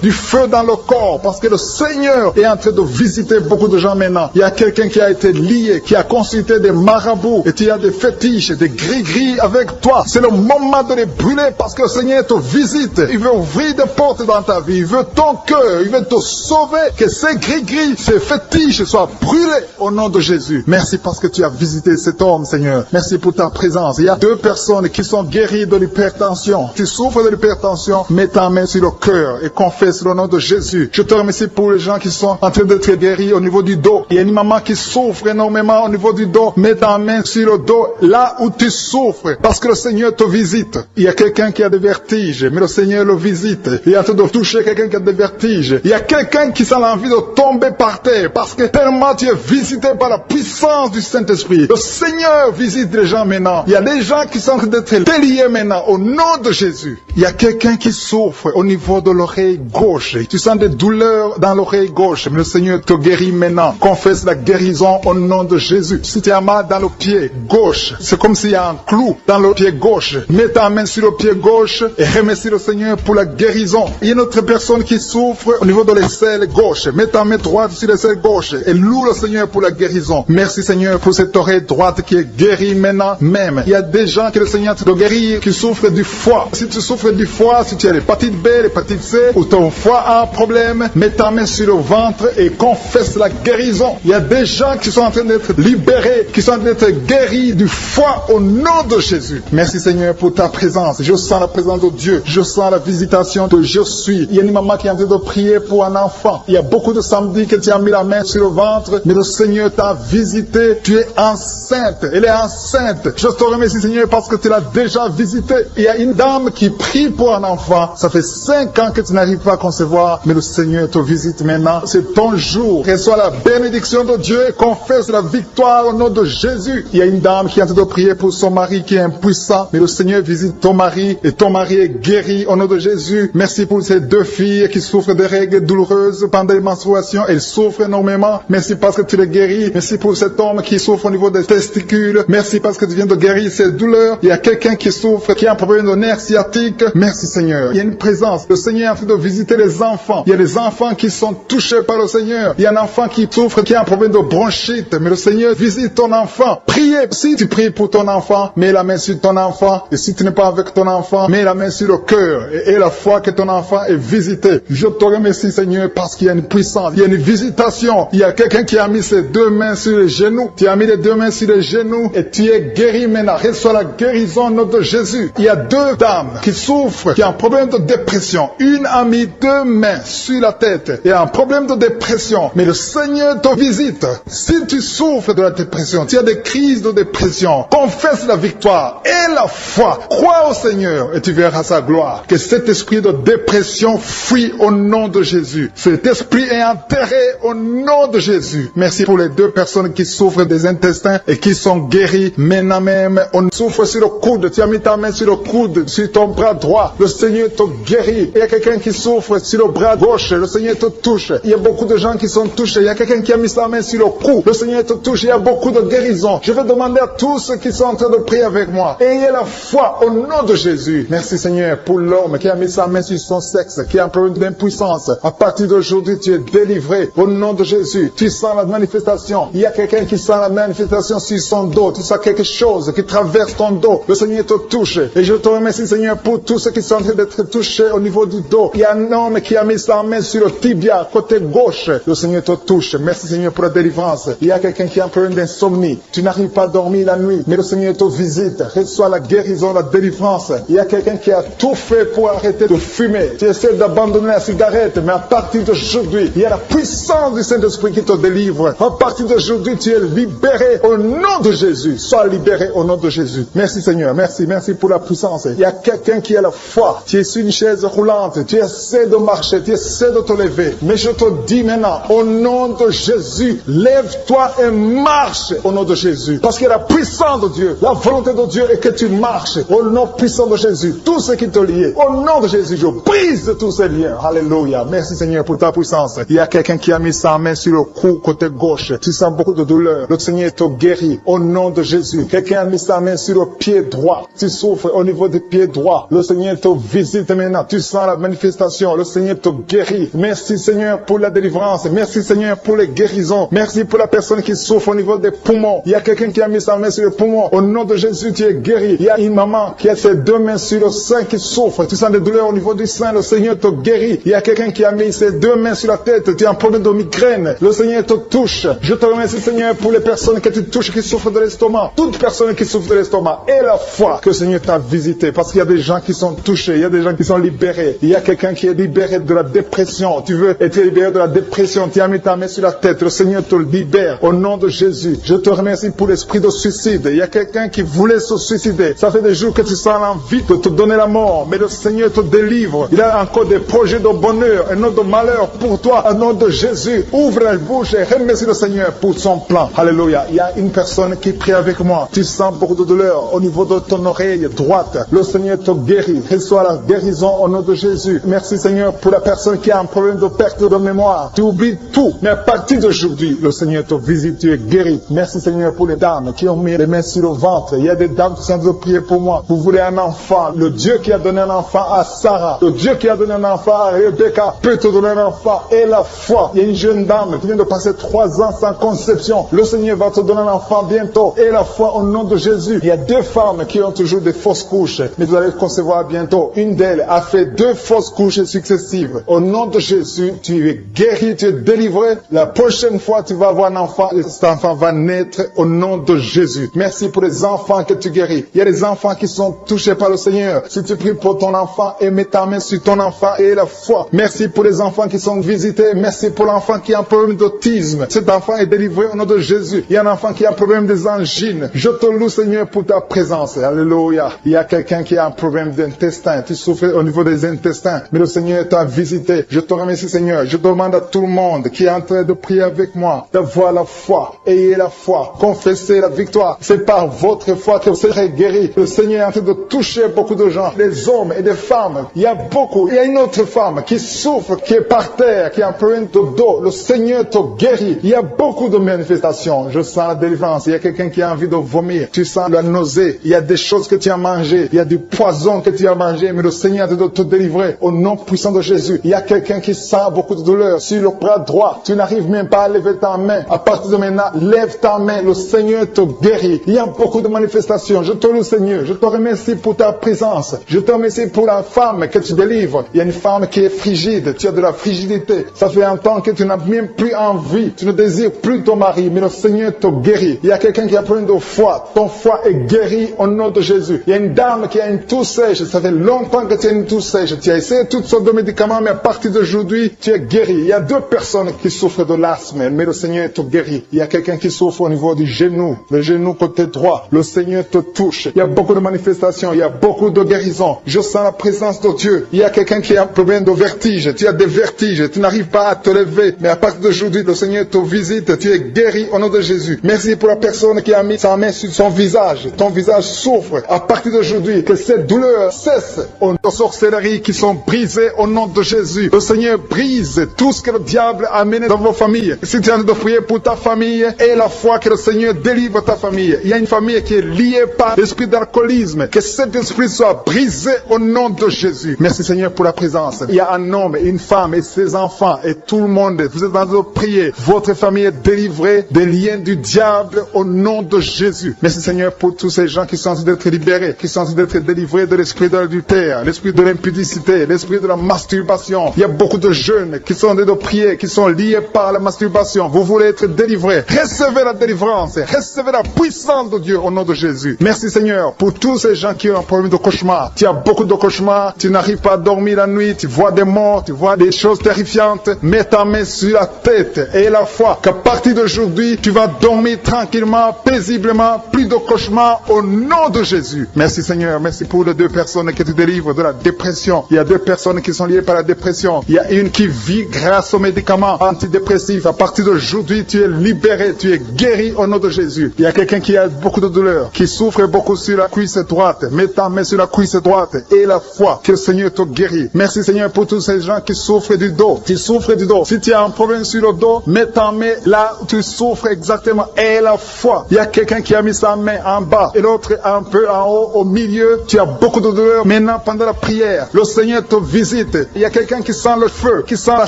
dans le corps parce que le Seigneur est en train de visiter beaucoup de gens maintenant. Il y a quelqu'un qui a été lié, qui a consulté des marabouts et tu as des fétiches, des gris-gris avec toi. C'est le moment de les brûler parce que le Seigneur te visite. Il veut ouvrir des portes dans ta vie. Il veut ton cœur. Il veut te sauver. Que ces gris-gris, ces fétiches soient brûlés au nom de Jésus. Merci parce que tu as visité cet homme, Seigneur. Merci pour ta présence. Il y a 2 personnes qui sont guéries de l'hypertension. Tu souffres de l'hypertension, mets ta main sur le cœur et confesse le nom de Jésus. Je te remercie pour les gens qui sont en train d'être guéris au niveau du dos. Il y a une maman qui souffre énormément au niveau du dos. Mets ta main sur le dos là où tu souffres parce que le Seigneur te visite. Il y a quelqu'un qui a des vertiges, mais le Seigneur le visite. Il est en train de toucher quelqu'un qui a des vertiges. Il y a quelqu'un qui sent l'envie de tomber par terre parce que tellement tu es visité par la puissance du Saint-Esprit. Le Seigneur visite les gens maintenant. Il y a des gens qui sont en train d'être déliés maintenant au nom de Jésus. Il y a quelqu'un qui souffre au niveau de l'oreille gauche. Tu sens des douleurs dans l'oreille gauche, mais le Seigneur te guérit maintenant. Confesse la guérison au nom de Jésus. Si tu as mal dans le pied gauche, c'est comme s'il y a un clou dans le pied gauche. Mets ta main sur le pied gauche et remercie le Seigneur pour la guérison. Il y a une autre personne qui souffre au niveau de l'aisselle gauche. Mets ta main droite sur l'aisselle gauche et loue le Seigneur pour la guérison. Merci Seigneur pour cette oreille droite qui est guérie maintenant même. Il y a des gens que le Seigneur te guérit qui souffrent du foie. Si tu souffres du foie, si tu as l'hépatite B, l'hépatite C ou ton foie a un problème, mets ta main sur le ventre et confesse la guérison. Il y a des gens qui sont en train d'être libérés, qui sont en train d'être guéris du foie au nom de Jésus. Merci Seigneur pour ta présence. Je sens la présence de Dieu. Je sens la visitation de je suis. Il y a une maman qui est en train de prier pour un enfant. Il y a beaucoup de samedis que tu as mis la main sur le ventre, mais le Seigneur t'a visité. Tu es enceinte. Elle est enceinte. Je te remercie Seigneur parce que tu l'as déjà visité. visiter. Il y a une dame qui prie pour un enfant. Ça fait 5 ans que tu n'arrives pas à concevoir, mais le Seigneur te visite maintenant. C'est ton jour. Reçois la bénédiction de Dieu et confesse la victoire au nom de Jésus. Il y a une dame qui est en train de prier pour son mari qui est impuissant, mais le Seigneur visite ton mari et ton mari est guéri au nom de Jésus. Merci pour ces 2 filles qui souffrent de règles douloureuses pendant les menstruations. Elles souffrent énormément. Merci parce que tu les guéris. Merci pour cet homme qui souffre au niveau des testicules. Merci parce que tu viens de guérir ces douleurs. Il y a quelqu'un qui souffre, qui a un problème de nerf sciatique. Merci Seigneur. Il y a une présence. Le Seigneur est en train de visiter les enfants. Il y a des enfants qui sont touchés par le Seigneur. Il y a un enfant qui souffre, qui a un problème de bronchite. Mais le Seigneur visite ton enfant. Priez. Si tu pries pour ton enfant, mets la main sur ton enfant. Et si tu n'es pas avec ton enfant, mets la main sur le cœur. Et la foi que ton enfant est visité. Je te remercie Seigneur parce qu'il y a une puissance. Il y a une visitation. Il y a quelqu'un qui a mis ses 2 mains sur les genoux. Tu as mis les 2 mains sur les genoux et tu es guéri maintenant. Reçois la guérison au nom de Jésus. Il y a 2 dames qui souffrent, qui ont un problème de dépression. Une a mis 2 mains sur la tête et a un problème de dépression. Mais le Seigneur te visite. Si tu souffres de la dépression, tu as des crises de dépression, confesse la victoire et la foi. Crois au Seigneur et tu verras sa gloire. Que cet esprit de dépression fuit au nom de Jésus. Cet esprit est enterré au nom de Jésus. Merci pour les 2 personnes qui souffrent des intestins et qui sont guéries maintenant même. On souffre sur le coude. Tu as mis ta main sur le coude, sur ton bras droit. Le Seigneur te guérit. Il y a quelqu'un qui souffre sur le bras gauche. Le Seigneur te touche. Il y a beaucoup de gens qui sont touchés. Il y a quelqu'un qui a mis sa main sur le cou. Le Seigneur te touche. Il y a beaucoup de guérisons. Je vais demander à tous ceux qui sont en train de prier avec moi. Ayez la foi au nom de Jésus. Merci Seigneur pour l'homme qui a mis sa main sur son sexe, qui a un problème d'impuissance. À partir d'aujourd'hui, tu es délivré au nom de Jésus. Tu sens la manifestation. Il y a quelqu'un qui sent la manifestation sur son dos. Tu sens quelque chose qui traverse ton dos. Le Seigneur te touche. Et je te remercie Seigneur pour tous ceux qui sont en train d'être touchés au niveau du dos. Il y a un homme qui a mis sa main sur le tibia, côté gauche. Le Seigneur te touche. Merci Seigneur pour la délivrance. Il y a quelqu'un qui a un problème d'insomnie. Tu n'arrives pas à dormir la nuit, mais le Seigneur te visite. Reçois la guérison, la délivrance. Il y a quelqu'un qui a tout fait pour arrêter de fumer. Tu essaies d'abandonner la cigarette, mais à partir d'aujourd'hui, il y a la puissance du Saint-Esprit qui te délivre. À partir d'aujourd'hui, tu es libéré au nom de Jésus. Sois libéré au nom de Jésus. Merci Seigneur. Merci pour la puissance. Il y a quelqu'un qui a la foi. Tu es sur une chaise roulante. Tu essaies de marcher. Tu essaies de te lever. Mais je te dis maintenant, au nom de Jésus, lève-toi et marche au nom de Jésus. Parce qu'il y a la puissance de Dieu. La volonté de Dieu est que tu marches au nom puissant de Jésus. Tout ce qui te lie, au nom de Jésus, je brise tous ces liens. Alléluia. Merci Seigneur pour ta puissance. Il y a quelqu'un qui a mis sa main sur le cou côté gauche. Tu sens beaucoup de douleur. Le Seigneur te guérit au nom de Jésus. Quelqu'un a mis sa main sur le pied droit. Tu souffres au niveau du pied droit. Le Seigneur te visite maintenant. Tu sens la manifestation. Le Seigneur te guérit. Merci Seigneur pour la délivrance. Merci Seigneur pour les guérisons. Merci pour la personne qui souffre au niveau des poumons. Il y a quelqu'un qui a mis sa main sur le poumon. Au nom de Jésus, tu es guéri. Il y a une maman qui a ses 2 mains sur le sein qui souffre. Tu sens des douleurs au niveau du sein. Le Seigneur te guérit. Il y a quelqu'un qui a mis ses 2 mains sur la tête. Tu as un problème de migraine. Le Seigneur te touche. Je te remercie Seigneur pour les personnes que tu touches qui souffrent de l'estomac. Toute personne qui souffre de l'estomac. Et la foi que le Seigneur t'a visité. Parce qu'il y a des gens qui sont touchés. Il y a des gens qui sont libérés. Il y a quelqu'un qui est libéré de la dépression. Tu veux être libéré de la dépression. Tu as mis ta main sur la tête. Le Seigneur te libère. Au nom de Jésus. Je te remercie pour l'esprit de suicide. Il y a quelqu'un qui voulait se suicider. Ça fait des jours que tu sens l'envie de te donner la mort. Mais le Seigneur te délivre. Il a encore des projets de bonheur et non de malheur pour toi. Au nom de Jésus. Ouvre la bouche et remercie le Seigneur pour son plan. Alléluia. Il y a une personne qui prie avec moi. Tu sens beaucoup de douleur au niveau de ton oreille droite. Le Seigneur te guérit. Reçois la guérison au nom de Jésus. Merci Seigneur pour la personne qui a un problème de perte de mémoire. Tu oublies tout. Mais à partir d'aujourd'hui, le Seigneur te visite. Tu es guéri. Merci Seigneur pour les dames qui ont mis les mains sur le ventre. Il y a des dames qui sont en train de prier pour moi. Vous voulez un enfant. Le Dieu qui a donné un enfant à Sarah. Le Dieu qui a donné un enfant à Rebecca peut te donner un enfant. Et la foi. Il y a une jeune dame qui vient de passer 3 ans sans conception. Le Seigneur va te donner un enfant bientôt. Et la foi au nom de Jésus. Il y a 2 femmes qui ont toujours des fausses couches. Mais vous allez concevoir bientôt. Une d'elles a fait 2 fausses couches successives. Au nom de Jésus, tu es guéri, tu es délivré. La prochaine fois, tu vas avoir un enfant. Et cet enfant va naître au nom de Jésus. Merci pour les enfants que tu guéris. Il y a des enfants qui sont touchés par le Seigneur. Si tu pries pour ton enfant et mets ta main sur ton enfant et la foi. Merci pour les enfants qui sont visités. Merci pour l'enfant qui a un problème d'autisme. Cet enfant est délivré au nom de Jésus. Il y a un enfant qui a un problème des angines. Je te loue Seigneur pour ta présence. Alléluia. Il y a quelqu'un qui a un problème d'intestin. Tu souffres au niveau des intestins. Mais le Seigneur t'a visité. Je te remercie, Seigneur. Je demande à tout le monde qui est en train de prier avec moi d'avoir la foi. Ayez la foi. Confessez la victoire. C'est par votre foi que vous serez guéris. Le Seigneur est en train de toucher beaucoup de gens. Des hommes et des femmes. Il y a beaucoup. Il y a une autre femme qui souffre, qui est par terre, qui a un problème de dos. Le Seigneur te guérit. Il y a beaucoup de manifestations. Je sens la délivrance. Il y a quelqu'un qui a envie de vomir. Tu sens la nausée. Il y a des choses que tu as mangées. Il y a du poison que tu as mangé. Mais le Seigneur est de te délivrer au nom puissant de Jésus. Il y a quelqu'un qui sent beaucoup de douleur sur le bras droit. Tu n'arrives même pas à lever ta main. À partir de maintenant, lève ta main. Le Seigneur te guérit. Il y a beaucoup de manifestations. Je te loue, Seigneur. Je te remercie pour ta présence. Je te remercie pour la femme que tu délivres. Il y a une femme qui est frigide. Tu as de la frigidité. Ça fait un temps que tu n'as même plus envie. Tu ne désires plus ton mari. Mais le Seigneur te guérit. Il y a quelqu'un qui a plein de foi. Ton foi est guéri au nom de Jésus. Il y a une dame qui a une toux sèche. Ça fait longtemps que tu as une toux sèche. Tu as essayé toutes sortes de médicaments, mais à partir d'aujourd'hui, tu es guéri. Il y a 2 personnes qui souffrent de l'asthme, mais le Seigneur te guérit. Il y a quelqu'un qui souffre au niveau du genou, le genou côté droit. Le Seigneur te touche. Il y a beaucoup de manifestations. Il y a beaucoup de guérisons. Je sens la présence de Dieu. Il y a quelqu'un qui a un problème de vertige. Tu as des vertiges. Tu n'arrives pas à te lever, mais à partir d'aujourd'hui, le Seigneur te visite. Tu es guéri au nom de Jésus. Merci pour la personne qui a mis sa main sur son visage. Ton visage souffre. À partir d'aujourd'hui, que cette douleur cesse. Aux sorcelleries qui sont brisées au nom de Jésus. Le Seigneur brise tout ce que le diable a amené dans vos familles. Si tu es en train de prier pour ta famille, et la foi que le Seigneur délivre ta famille. Il y a une famille qui est liée par l'esprit d'alcoolisme. Que cet esprit soit brisé au nom de Jésus. Merci Seigneur pour la présence. Il y a un homme, une femme et ses enfants et tout le monde. Vous êtes en train de prier. Votre famille est délivrée des liens du diable au nom de Jésus. Merci Seigneur pour tous ces gens qui sont en train d'être libérés, qui sont en train d'être délivrés de l'esprit de l'adultère, l'esprit de l'impudicité, l'esprit de la masturbation. Il y a beaucoup de jeunes qui sont en train de prier, qui sont liés par la masturbation. Vous voulez être délivrés. Recevez la délivrance. Recevez la puissance de Dieu au nom de Jésus. Merci Seigneur pour tous ces gens qui ont un problème de cauchemar. Tu as beaucoup de cauchemars. Tu n'arrives pas à dormir la nuit. Tu vois des morts. Tu vois des choses terrifiantes. Mets ta main sur la tête et la foi qu'à partir d'aujourd'hui, tu vas dormir tranquillement, paisiblement. Plus de cauchemars au nom de Jésus. Merci Seigneur. Merci pour les 2 personnes qui te délivrent de la dépression. Il y a 2 personnes qui sont liées par la dépression. Il y a une qui vit grâce aux médicaments antidépressifs. À partir d'aujourd'hui, tu es libéré. Tu es guéri au nom de Jésus. Il y a quelqu'un qui a beaucoup de douleur, qui souffre beaucoup sur la cuisse droite. Mets ta main sur la cuisse droite et la foi que le Seigneur te guérit. Merci Seigneur pour tous ces gens qui souffrent du dos. Tu souffres du dos. Si tu as un problème sur le dos, mets ta main là où tu souffres exactement et la foi. Il y a quelqu'un qui a mis sa main en bas et l'autre un peu en haut, au milieu. Tu as beaucoup de douleur. Maintenant, pendant la prière, le Seigneur te visite. Il y a quelqu'un qui sent le feu, qui sent la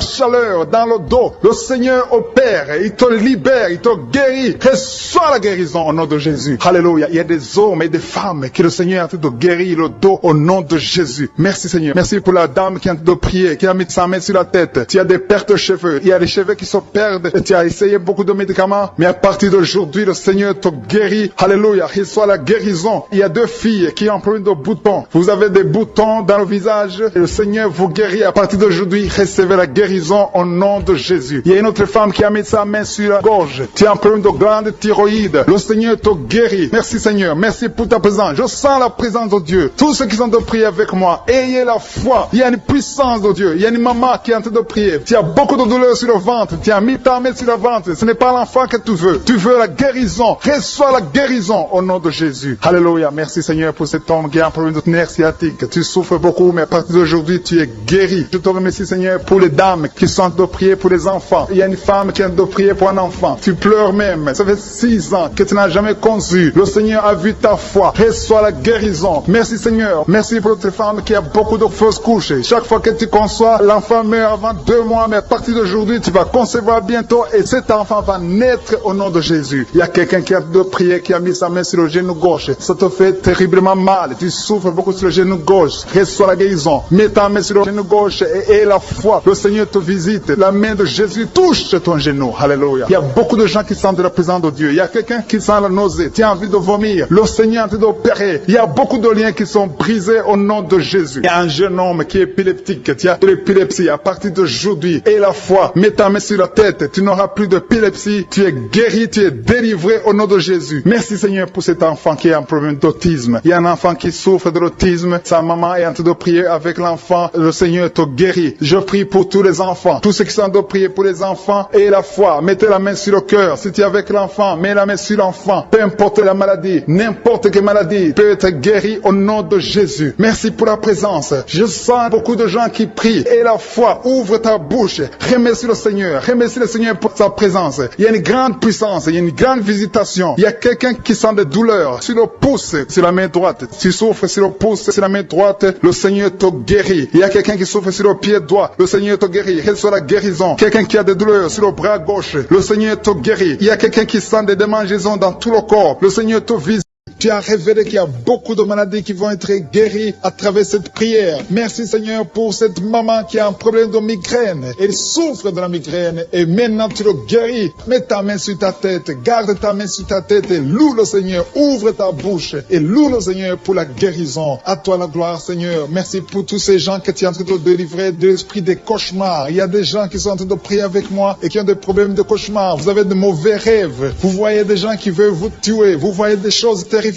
chaleur dans le dos. Le Seigneur opère. Il te libère. Il te guérit. Reçois la guérison au nom de Jésus. Alléluia. Il y a des hommes et des femmes que le Seigneur est en train de guérir le dos au nom de Jésus. Merci Seigneur. Merci pour la dame qui est en train de prier, qui a mis sa main sur la tête. Tu as des pertes de cheveux. Il y a des cheveux qui se perdent. Et tu as essayé beaucoup de médicaments. Mais à partir d'aujourd'hui, le Seigneur te guérit. Alléluia. Reçois la guérison. Il y a 2 filles qui ont un problème de boutons. Vous avez des boutons dans le visage. Et le Seigneur vous guérit. À partir d'aujourd'hui, recevez la guérison au nom de Jésus. Il y a une autre femme qui a mis sa main sur la gorge. Tu as un problème de glande thyroïde. Le Seigneur te guérit. Merci Seigneur. Merci pour ta présence. Je sens la présence de Dieu. Tous ceux qui sont de prier avec moi, ayez la foi. Il y a une puissance de Dieu. Il y a une maman qui est en train de prier. Tu as beaucoup de douleur sur le ventre. Tu as mis ta main sur le ventre. Ce n'est pas l'enfant que tu veux. Tu veux la guérison. Reçois la guérison au nom de Jésus. Alléluia. Merci Seigneur pour cet homme qui a un problème de nerf sciatique. Tu souffres beaucoup, mais à partir d'aujourd'hui, tu es guéri. Je te remercie Seigneur pour les dames qui sont en train de prier pour les enfants. Il y a une femme qui est en train de prier pour un enfant. Tu pleures même. Ça fait 6 ans que tu n'as jamais conçu. Le Seigneur a vu ta foi. Reçois la guérison. Merci Seigneur. Merci pour cette femme qui a beaucoup de fausses couches. Chaque fois que tu conçois, l'enfant meurt avant 2 mois, mais à partir d'aujourd'hui, tu vas concevoir bientôt et cet enfant va naître au nom de Jésus. Il y a quelqu'un qui a de prier, qui a mis sa main sur le genou gauche. Ça te fait terriblement mal. Tu souffres beaucoup sur le genou gauche. Reçois la guérison. Mets ta main sur le genou gauche et la foi. Le Seigneur te visite. La main de Jésus touche ton genou. Alléluia. Il y a beaucoup de gens qui sentent la présence de Dieu. Il y a quelqu'un qui sent la nausée. Tu as envie de vomir. Le Seigneur est en train d'opérer. Il y a beaucoup de liens qui sont brisés au nom de Jésus. Il y a un jeune homme qui est épileptique. Tu as de l'épilepsie à partir d'aujourd'hui. Et la foi. Mets ta main sur la tête. Tu n'auras plus d'épilepsie. Tu es guéri. Tu es délivré au nom de Jésus. Merci Seigneur pour cet enfant qui a un problème d'autisme. l'autisme. Il y a un enfant qui souffre de l'autisme. Sa maman est en train de prier avec l'enfant. Le Seigneur te guérit. Je prie pour tous les enfants. Tous ceux qui sont en train de prier pour les enfants et la foi. Mettez la main sur le cœur. Si tu es avec l'enfant, mets la main sur l'enfant. Peu importe la maladie, n'importe quelle maladie peut être guérie au nom de Jésus. Merci pour la présence. Je sens beaucoup de gens qui prient. Et la foi, ouvre ta bouche. Remercie le Seigneur. Remercie le Seigneur pour sa présence. Il y a une grande puissance. Il y a une grande visitation. Il y a quelqu'un qui sent des douleurs sur le pouce, sur la main droite. Tu souffres sur le pouce, sur la main droite. Le Seigneur te guérit. Il y a quelqu'un qui souffre sur le pied droit. Le Seigneur te guérit. Reçois la guérison. Quelqu'un qui a des douleurs sur le bras gauche. Le Seigneur te guérit. Il y a quelqu'un qui sent des démangeaisons dans tout le corps. Le Seigneur te visite. Tu as révélé qu'il y a beaucoup de maladies qui vont être guéries à travers cette prière. Merci Seigneur pour cette maman qui a un problème de migraine. Elle souffre de la migraine et maintenant tu le guéris. Mets ta main sur ta tête, garde ta main sur ta tête et loue le Seigneur. Ouvre ta bouche et loue le Seigneur pour la guérison. À toi la gloire Seigneur. Merci pour tous ces gens que tu es en train de délivrer de l'esprit des cauchemars. Il y a des gens qui sont en train de prier avec moi et qui ont des problèmes de cauchemars. Vous avez de mauvais rêves. Vous voyez des gens qui veulent vous tuer. Vous voyez des choses terrifiantes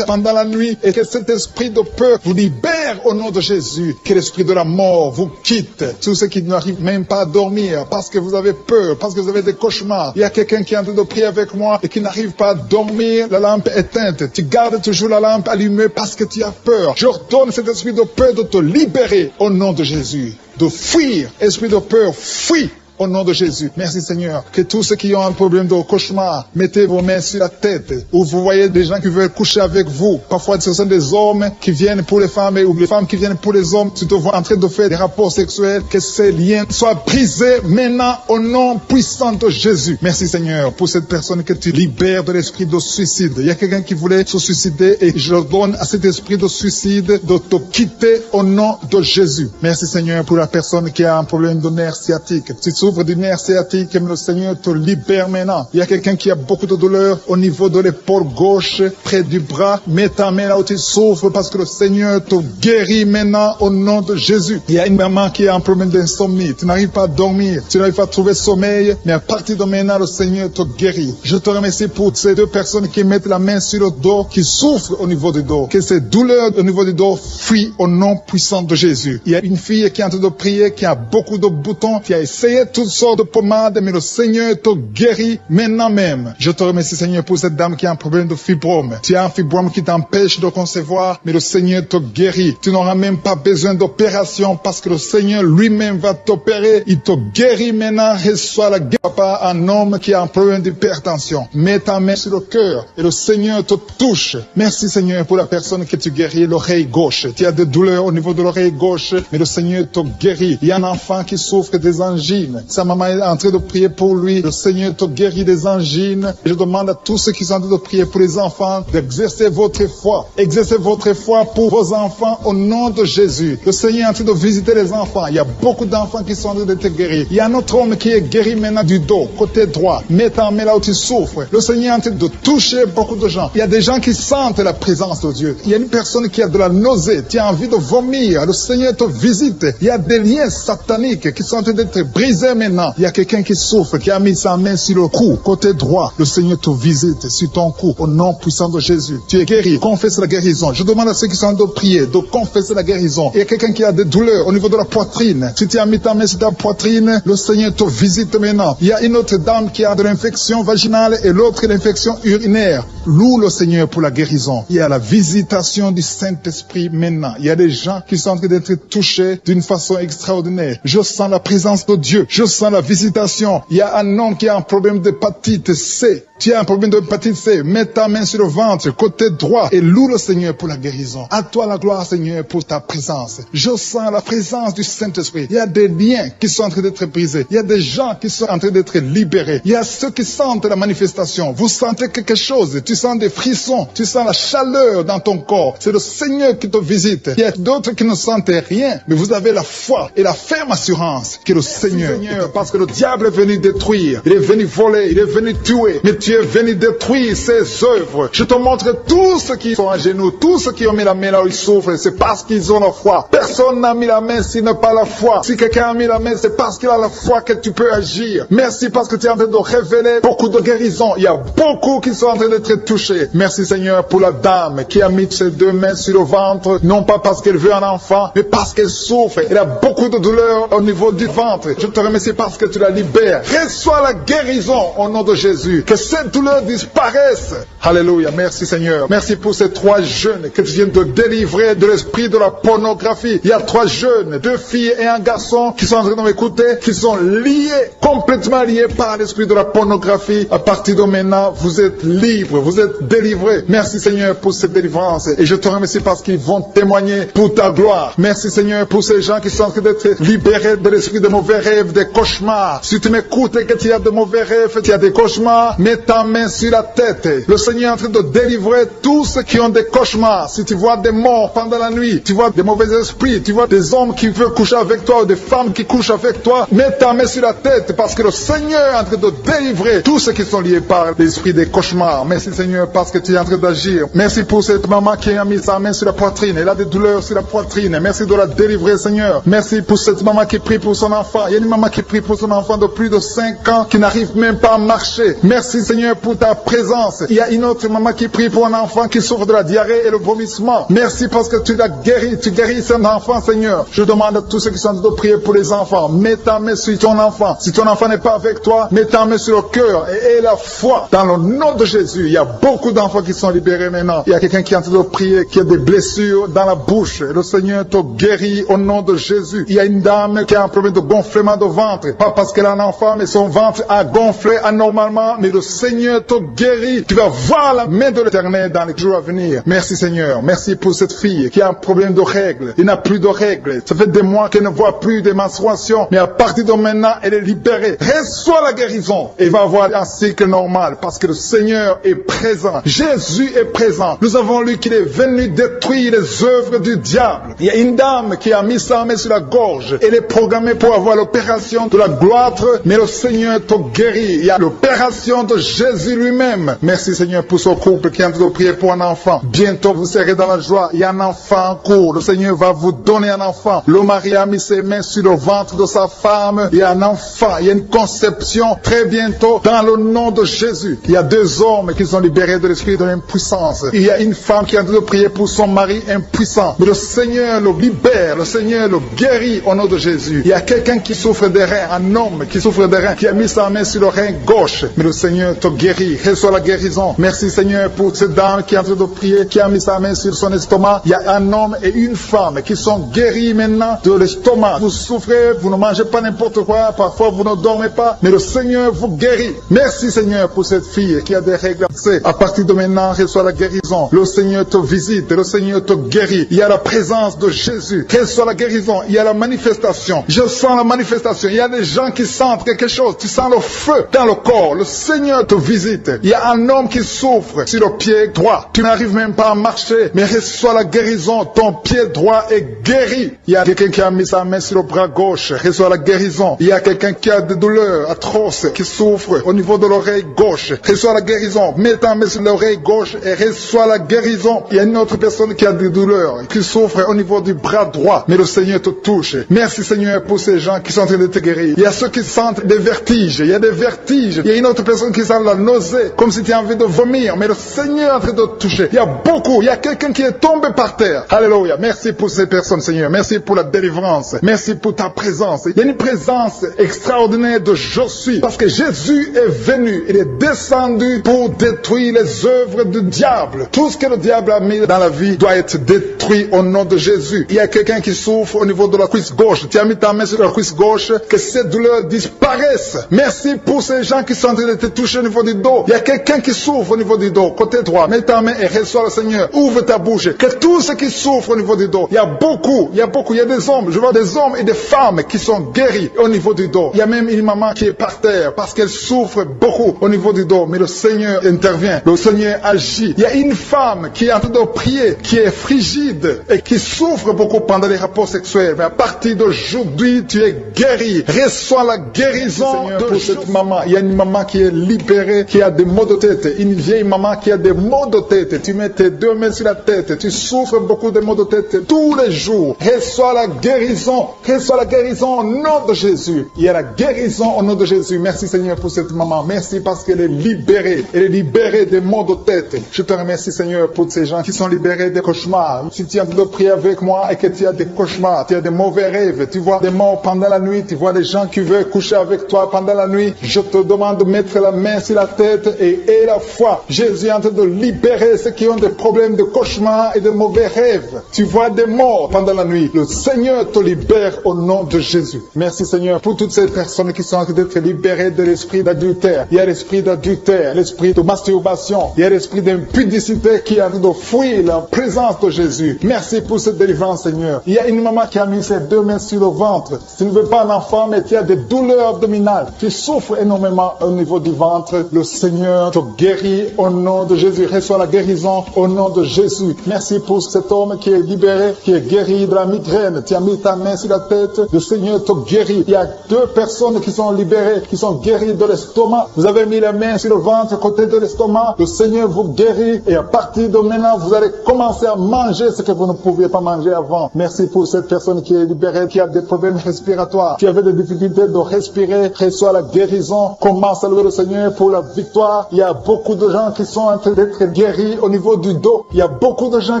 pendant la nuit et que cet esprit de peur vous libère au nom de Jésus. Que l'esprit de la mort vous quitte. Tous ceux qui n'arrivent même pas à dormir parce que vous avez peur, parce que vous avez des cauchemars. Il y a quelqu'un qui est en train de prier avec moi et qui n'arrive pas à dormir, la lampe éteinte. Tu gardes toujours la lampe allumée parce que tu as peur. J'ordonne cet esprit de peur de te libérer au nom de Jésus. De fuir. Esprit de peur, fuis. Au nom de Jésus. Merci Seigneur. Que tous ceux qui ont un problème de cauchemar, mettez vos mains sur la tête. Ou vous voyez des gens qui veulent coucher avec vous. Parfois ce sont des hommes qui viennent pour les femmes ou les femmes qui viennent pour les hommes. Tu te vois en train de faire des rapports sexuels. Que ces liens soient brisés maintenant au nom puissant de Jésus. Merci Seigneur pour cette personne que tu libères de l'esprit de suicide. Il y a quelqu'un qui voulait se suicider et je donne à cet esprit de suicide de te quitter au nom de Jésus. Merci Seigneur pour la personne qui a un problème de nerf sciatique. Tu souffre du nerf sciatique, mais le Seigneur te libère maintenant. Il y a quelqu'un qui a beaucoup de douleur au niveau de l'épaule gauche, près du bras. Mets ta main là où tu souffres parce que le Seigneur te guérit maintenant au nom de Jésus. Il y a une maman qui a un problème d'insomnie. Tu n'arrives pas à dormir, tu n'arrives pas à trouver sommeil, mais à partir de maintenant, le Seigneur te guérit. Je te remercie pour ces deux personnes qui mettent la main sur le dos, qui souffrent au niveau du dos. Que ces douleurs au niveau du dos fuient au nom puissant de Jésus. Il y a une fille qui est en train de prier, qui a beaucoup de boutons, qui a essayé toutes sortes de pommades, mais le Seigneur te guérit maintenant même. Je te remercie Seigneur pour cette dame qui a un problème de fibrome. Tu as un fibrome qui t'empêche de concevoir, mais le Seigneur te guérit. Tu n'auras même pas besoin d'opération parce que le Seigneur lui-même va t'opérer. Il te guérit maintenant. Reçois la guérison. Papa, un homme qui a un problème d'hypertension. Mets ta main sur le cœur et le Seigneur te touche. Merci Seigneur pour la personne que tu guéris, l'oreille gauche. Tu as des douleurs au niveau de l'oreille gauche, mais le Seigneur te guérit. Il y a un enfant qui souffre des angines. Sa maman est en train de prier pour lui. Le Seigneur te guérit des angines. Je demande à tous ceux qui sont en train de prier pour les enfants d'exercer votre foi. Exercez votre foi pour vos enfants au nom de Jésus. Le Seigneur est en train de visiter les enfants. Il y a beaucoup d'enfants qui sont en train d'être guéris. Il y a un autre homme qui est guéri maintenant du dos, côté droit. Mets ta main là où tu souffres. Le Seigneur est en train de toucher beaucoup de gens. Il y a des gens qui sentent la présence de Dieu. Il y a une personne qui a de la nausée. Tu as envie de vomir. Le Seigneur te visite. Il y a des liens sataniques qui sont en train d'être brisés maintenant. Il y a quelqu'un qui souffre, qui a mis sa main sur le cou, côté droit. Le Seigneur te visite sur ton cou, au nom puissant de Jésus. Tu es guéri. Confesse la guérison. Je demande à ceux qui sont en train de prier de confesser la guérison. Il y a quelqu'un qui a des douleurs au niveau de la poitrine. Si tu as mis ta main sur ta poitrine, le Seigneur te visite maintenant. Il y a une autre dame qui a de l'infection vaginale et l'autre l'infection urinaire. Loue le Seigneur pour la guérison. Il y a la visitation du Saint-Esprit maintenant. Il y a des gens qui sont en train d'être touchés d'une façon extraordinaire. Je sens la présence de Dieu. Je sens la visitation. Il y a un homme qui a un problème d'hépatite C. Tu as un problème d'hépatite C. Mets ta main sur le ventre, côté droit, et loue le Seigneur pour la guérison. À toi la gloire, Seigneur, pour ta présence. Je sens la présence du Saint-Esprit. Il y a des liens qui sont en train d'être brisés. Il y a des gens qui sont en train d'être libérés. Il y a ceux qui sentent la manifestation. Vous sentez quelque chose. Tu sens des frissons. Tu sens la chaleur dans ton corps. C'est le Seigneur qui te visite. Il y a d'autres qui ne sentent rien, mais vous avez la foi et la ferme assurance que le Seigneur, parce que le diable est venu détruire. Il est venu voler. Il est venu tuer. Mais tu tu es venu détruire ses œuvres. Je te montre tous ceux qui sont à genoux, tous ceux qui ont mis la main là où ils souffrent, c'est parce qu'ils ont la foi. Personne n'a mis la main s'il n'a pas la foi. Si quelqu'un a mis la main, c'est parce qu'il a la foi que tu peux agir. Merci parce que tu es en train de révéler beaucoup de guérisons. Il y a beaucoup qui sont en train d'être touchés. Merci Seigneur pour la dame qui a mis ses deux mains sur le ventre, non pas parce qu'elle veut un enfant, mais parce qu'elle souffre. Elle a beaucoup de douleur au niveau du ventre. Je te remercie parce que tu la libères. Reçois la guérison au nom de Jésus. Que cette douleur disparaisse. Alléluia. Merci Seigneur. Merci pour ces 3 jeunes que tu viens de délivrer de l'esprit de la pornographie. Il y a 3 jeunes, 2 filles et un garçon qui sont en train de m'écouter, qui sont liés, complètement liés par l'esprit de la pornographie. À partir de maintenant, vous êtes libres, vous êtes délivrés. Merci Seigneur pour cette délivrance. Et je te remercie parce qu'ils vont témoigner pour ta gloire. Merci Seigneur pour ces gens qui sont en train d'être libérés de l'esprit de mauvais rêves, des cauchemars. Si tu m'écoutes et que tu as de mauvais rêves, tu as des cauchemars, mets ta main sur la tête. Le Seigneur est en train de délivrer tous ceux qui ont des cauchemars. Si tu vois des morts pendant la nuit, tu vois des mauvais esprits, tu vois des hommes qui veulent coucher avec toi ou des femmes qui couchent avec toi, mets ta main sur la tête parce que le Seigneur est en train de délivrer tous ceux qui sont liés par l'esprit des cauchemars. Merci Seigneur parce que tu es en train d'agir. Merci pour cette maman qui a mis sa main sur la poitrine. Elle a des douleurs sur la poitrine. Merci de la délivrer Seigneur. Merci pour cette maman qui prie pour son enfant. Il y a une maman qui prie pour son enfant de plus de 5 ans qui n'arrive même pas à marcher. Merci Seigneur pour ta présence. Il y a une autre maman qui prie pour un enfant qui souffre de la diarrhée et le vomissement. Merci parce que tu l'as guéri. Tu guéris cet enfant Seigneur. Je demande à tous ceux qui sont en train de prier pour les enfants. Mets ta main sur ton enfant. Si ton enfant n'est pas avec toi, mets ta main sur le cœur et aie la foi. Dans le nom de Jésus, il y a beaucoup d'enfants qui sont libérés maintenant. Il y a quelqu'un qui est en train de prier, qui a des blessures dans la bouche. Le Seigneur te guérit au nom de Jésus. Il y a une dame qui a un problème de gonflement de ventre. Pas parce qu'elle a un enfant, mais son ventre a gonflé anormalement. Mais le Seigneur te guérit. Tu vas voir la main de l'Éternel dans les jours à venir. Merci Seigneur. Merci pour cette fille qui a un problème de règles. Il n'a plus de règles. Ça fait des mois qu'elle ne voit plus des menstruations. Mais à partir de maintenant, elle est libérée. Reçois la guérison. Et va avoir un cycle normal parce que le Seigneur est présent. Jésus est présent. Nous avons lu qu'il est venu détruire les œuvres du diable. Il y a une dame qui a mis sa main sur la gorge. Elle est programmée pour avoir l'opération de la gloître, mais le Seigneur te guérit. Il y a l'opération de Jésus lui-même. Merci Seigneur pour ce couple qui est en train de prier pour un enfant. Bientôt vous serez dans la joie. Il y a un enfant en cours. Le Seigneur va vous donner un enfant. Le mari a mis ses mains sur le ventre de sa femme. Il y a un enfant. Il y a une conception très bientôt dans le nom de Jésus. Il y a 2 hommes qui sont libérés de l'esprit de l'impuissance. Il y a une femme qui est en train de prier pour son mari impuissant. Mais le Seigneur le libère. Le Seigneur le guérit au nom de Jésus. Il y a quelqu'un qui souffre des reins. Un homme qui souffre des reins. Qui a mis sa main sur le rein gauche. Mais le Seigneur te guérit. Reçois la guérison. Merci Seigneur pour cette dame qui est en train de prier. Qui a mis sa main sur son estomac. Il y a un homme et une femme qui sont guéris maintenant de l'estomac. Vous souffrez. Vous ne mangez pas n'importe quoi. Parfois vous ne dormez pas. Mais le Seigneur vous guérit. Merci Seigneur pour cette fille qui a des règles. À partir de maintenant, reçois la guérison. Le Seigneur te visite. Le Seigneur te guérit. Il y a la présence de Jésus. Reçois la guérison. Il y a la manifestation. Je sens la manifestation. Il y a des gens qui sentent quelque chose. Tu sens le feu dans le corps. Le Seigneur te visite. Il y a un homme qui souffre sur le pied droit. Tu n'arrives même pas à marcher. Mais reçois la guérison. Ton pied droit est guéri. Il y a quelqu'un qui a mis sa main sur le bras gauche. Reçois la guérison. Il y a quelqu'un qui a des douleurs atroces, qui souffre au niveau de l'oreille gauche. Reçois la guérison. Mets ta main sur l'oreille gauche et reçois la guérison. Il y a une autre personne qui a des douleurs, qui souffre au niveau du bras droit. Mais le Seigneur te touche. Merci Seigneur pour ces gens qui sont en train de te guérir. Il y a ceux qui sentent des vertiges. Il y a des vertiges. Il y a une autre personne qui sent la nausée, comme si tu as envie de vomir. Mais le Seigneur est en train de te toucher. Il y a beaucoup. Il y a quelqu'un qui est tombé par terre. Alléluia. Merci pour ces personnes Seigneur. Merci pour la délivrance. Merci pour ta présence. Il y a une présence extraordinaire de je suis. Parce que Jésus est venu. Il est descendu pour détruire les œuvres du diable. Tout ce que le diable a mis dans la vie doit être détruit au nom de Jésus. Il y a quelqu'un qui souffre au niveau de la cuisse gauche. Tu as mis ta main sur la cuisse gauche. Que cette douleur disparaisse. Merci pour ces gens qui sont en train de te toucher au niveau du dos. Il y a quelqu'un qui souffre au niveau du dos. Côté droit. Mets ta main et reçois le Seigneur. Ouvre ta bouche. Que tous ceux qui souffrent au niveau du dos. Il y a beaucoup. Il y a des hommes. Je vois des hommes et des femmes qui sont guéris au niveau du dos. Il y a même une maman qui est par terre parce qu'elle souffre beaucoup au niveau du dos. Mais le Seigneur intervient. Le Seigneur agit. Il y a une femme qui est en train de prier, qui est frigide et qui souffre beaucoup pendant les rapports sexuels. Mais à partir d'aujourd'hui, tu es guéri. Reçois la guérison Seigneur, pour cette maman. Il y a une maman qui est libérée. libéré qui a des maux de tête. Une vieille maman qui a des maux de tête. Tu mets tes deux mains sur la tête. Tu souffres beaucoup de maux de tête tous les jours. Reçois la guérison. Reçois la guérison au nom de Jésus. Il y a la guérison au nom de Jésus. Merci Seigneur pour cette maman. Merci parce qu'elle est libérée. Elle est libérée des maux de tête. Je te remercie Seigneur pour ces gens qui sont libérés des cauchemars. Si tu es en train de prier avec moi et que tu as des cauchemars, tu as des mauvais rêves, tu vois des morts pendant la nuit, tu vois des gens qui veulent coucher avec toi pendant la nuit, je te demande de mettre la main sur la tête et la foi. Jésus est en train de libérer ceux qui ont des problèmes de cauchemars et de mauvais rêves. Tu vois des morts pendant la nuit. Le Seigneur te libère au nom de Jésus. Merci Seigneur pour toutes ces personnes qui sont en train d'être libérées de l'esprit d'adultère. Il y a l'esprit d'adultère, l'esprit de masturbation, il y a l'esprit d'impudicité qui est en train de fuir la présence de Jésus. Merci pour cette délivrance Seigneur. Il y a une maman qui a mis ses deux mains sur le ventre. Tu ne veux pas un enfant mais tu as des douleurs abdominales. Tu souffres énormément au niveau du ventre. Le Seigneur te guérit au nom de Jésus. Reçois la guérison au nom de Jésus. Merci pour cet homme qui est libéré, qui est guéri de la migraine. Tu as mis ta main sur la tête. Le Seigneur te guérit. Il y a deux personnes qui sont libérées, qui sont guéries de l'estomac. Vous avez mis la main sur le ventre, côté de l'estomac. Le Seigneur vous guérit et à partir de maintenant, vous allez commencer à manger ce que vous ne pouviez pas manger avant. Merci pour cette personne qui est libérée, qui a des problèmes respiratoires, qui avait des difficultés de respirer. Reçois la guérison. Commence à louer le Seigneur pour la victoire. Il y a beaucoup de gens qui sont en train d'être guéris au niveau du dos. Il y a beaucoup de gens